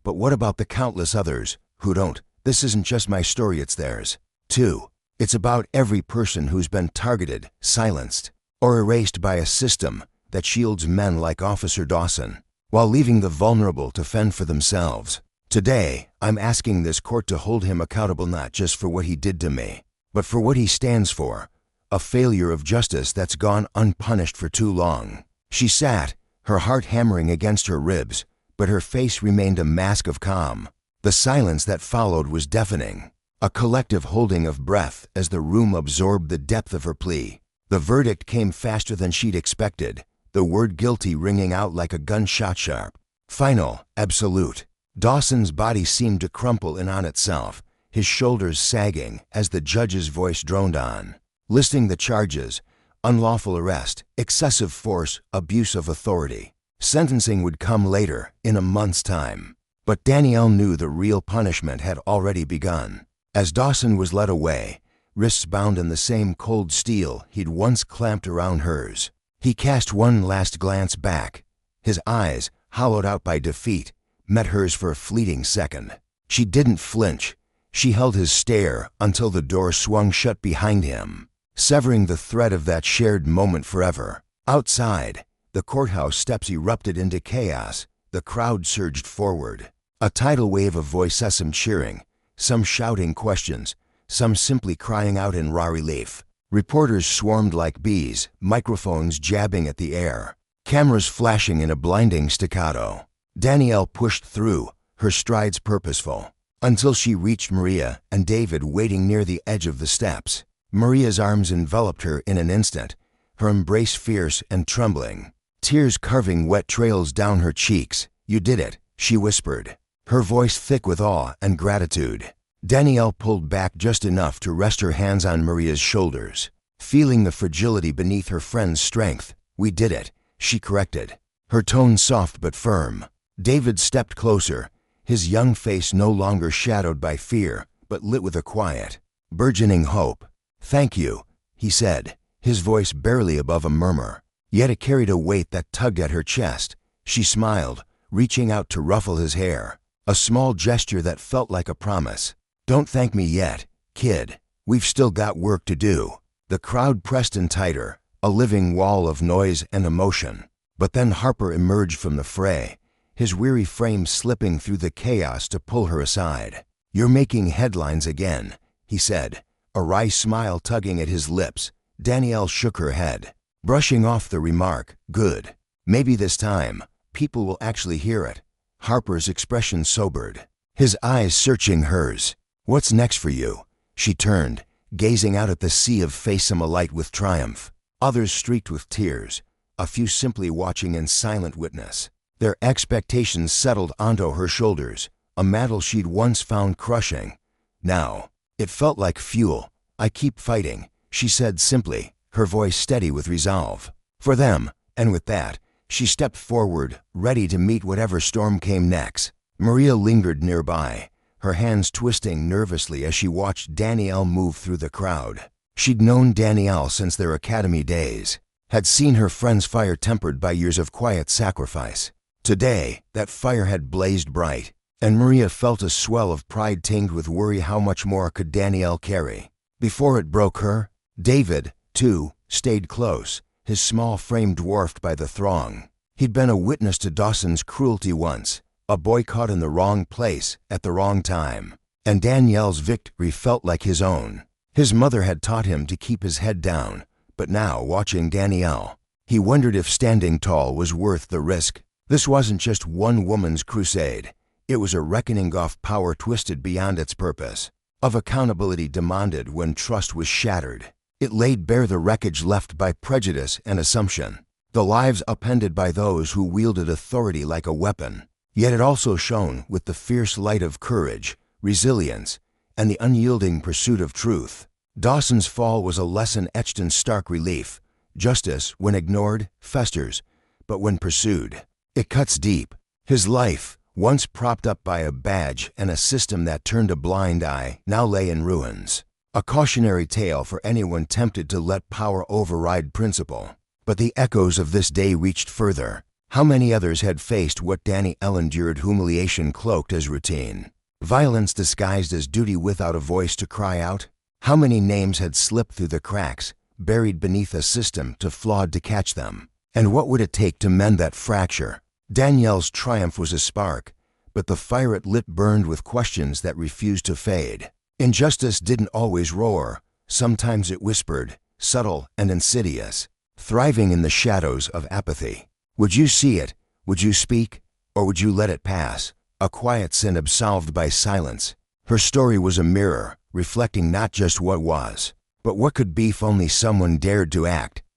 But what about the countless others who don't? This isn't just my story, it's theirs, too. It's about every person who's been targeted, silenced, or erased by a system that shields men like Officer Dawson, while leaving the vulnerable to fend for themselves. Today, I'm asking this court to hold him accountable not just for what he did to me, but for what he stands for, a failure of justice that's gone unpunished for too long. She sat, her heart hammering against her ribs, but her face remained a mask of calm. The silence that followed was deafening, a collective holding of breath as the room absorbed the depth of her plea. The verdict came faster than she'd expected, the word guilty ringing out like a gunshot sharp. Final, absolute. Dawson's body seemed to crumple in on itself, his shoulders sagging as the judge's voice droned on, listing the charges: unlawful arrest, excessive force, abuse of authority. Sentencing would come later, in a month's time. But Danielle knew the real punishment had already begun. As Dawson was led away, wrists bound in the same cold steel he'd once clamped around hers, he cast one last glance back. His eyes, hollowed out by defeat, met hers for a fleeting second. She didn't flinch. She held his stare until the door swung shut behind him, severing the thread of that shared moment forever. Outside, the courthouse steps erupted into chaos. The crowd surged forward, a tidal wave of voices cheering, some shouting questions, some simply crying out in raw relief. Reporters swarmed like bees, microphones jabbing at the air, cameras flashing in a blinding staccato. Danielle pushed through, her strides purposeful, until she reached Maria and David waiting near the edge of the steps. Maria's arms enveloped her in an instant, her embrace fierce and trembling, tears carving wet trails down her cheeks. "You did it," she whispered, her voice thick with awe and gratitude. Danielle pulled back just enough to rest her hands on Maria's shoulders, feeling the fragility beneath her friend's strength. "We did it," she corrected, her tone soft but firm. David stepped closer, his young face no longer shadowed by fear, but lit with a quiet, burgeoning hope. "Thank you," he said, his voice barely above a murmur, yet it carried a weight that tugged at her chest. She smiled, reaching out to ruffle his hair, a small gesture that felt like a promise. "Don't thank me yet, kid. We've still got work to do." The crowd pressed in tighter, a living wall of noise and emotion. But then Harper emerged from the fray, his weary frame slipping through the chaos to pull her aside. "You're making headlines again," he said, a wry smile tugging at his lips. Danielle shook her head, brushing off the remark. "Good. Maybe this time, people will actually hear it." Harper's expression sobered, his eyes searching hers. "What's next for you?" She turned, gazing out at the sea of faces alight with triumph. Others streaked with tears, a few simply watching in silent witness. Their expectations settled onto her shoulders, a mantle she'd once found crushing. Now, it felt like fuel. "I keep fighting," she said simply, her voice steady with resolve. "For them," and with that, she stepped forward, ready to meet whatever storm came next. Maria lingered nearby, her hands twisting nervously as she watched Danielle move through the crowd. She'd known Danielle since their academy days, had seen her friend's fire tempered by years of quiet sacrifice. Today, that fire had blazed bright, and Maria felt a swell of pride tinged with worry. How much more could Danielle carry before it broke her? David, too, stayed close, his small frame dwarfed by the throng. He'd been a witness to Dawson's cruelty once, a boy caught in the wrong place at the wrong time, and Danielle's victory felt like his own. His mother had taught him to keep his head down, but now, watching Danielle, he wondered if standing tall was worth the risk. This wasn't just one woman's crusade. It was a reckoning of power twisted beyond its purpose, of accountability demanded when trust was shattered. It laid bare the wreckage left by prejudice and assumption, the lives upended by those who wielded authority like a weapon. Yet it also shone with the fierce light of courage, resilience, and the unyielding pursuit of truth. Dawson's fall was a lesson etched in stark relief. Justice, when ignored, festers, but when pursued, it cuts deep. His life, once propped up by a badge and a system that turned a blind eye, now lay in ruins. A cautionary tale for anyone tempted to let power override principle. But the echoes of this day reached further. How many others had faced what Danielle endured, humiliation cloaked as routine, violence disguised as duty without a voice to cry out? How many names had slipped through the cracks, buried beneath a system too flawed to catch them. And what would it take to mend that fracture? Danielle's triumph was a spark, but the fire it lit burned with questions that refused to fade. Injustice didn't always roar. Sometimes it whispered, subtle and insidious, thriving in the shadows of apathy. Would you see it? Would you speak? Or would you let it pass? A quiet sin absolved by silence. Her story was a mirror, reflecting not just what was, but what could be if only someone dared to act.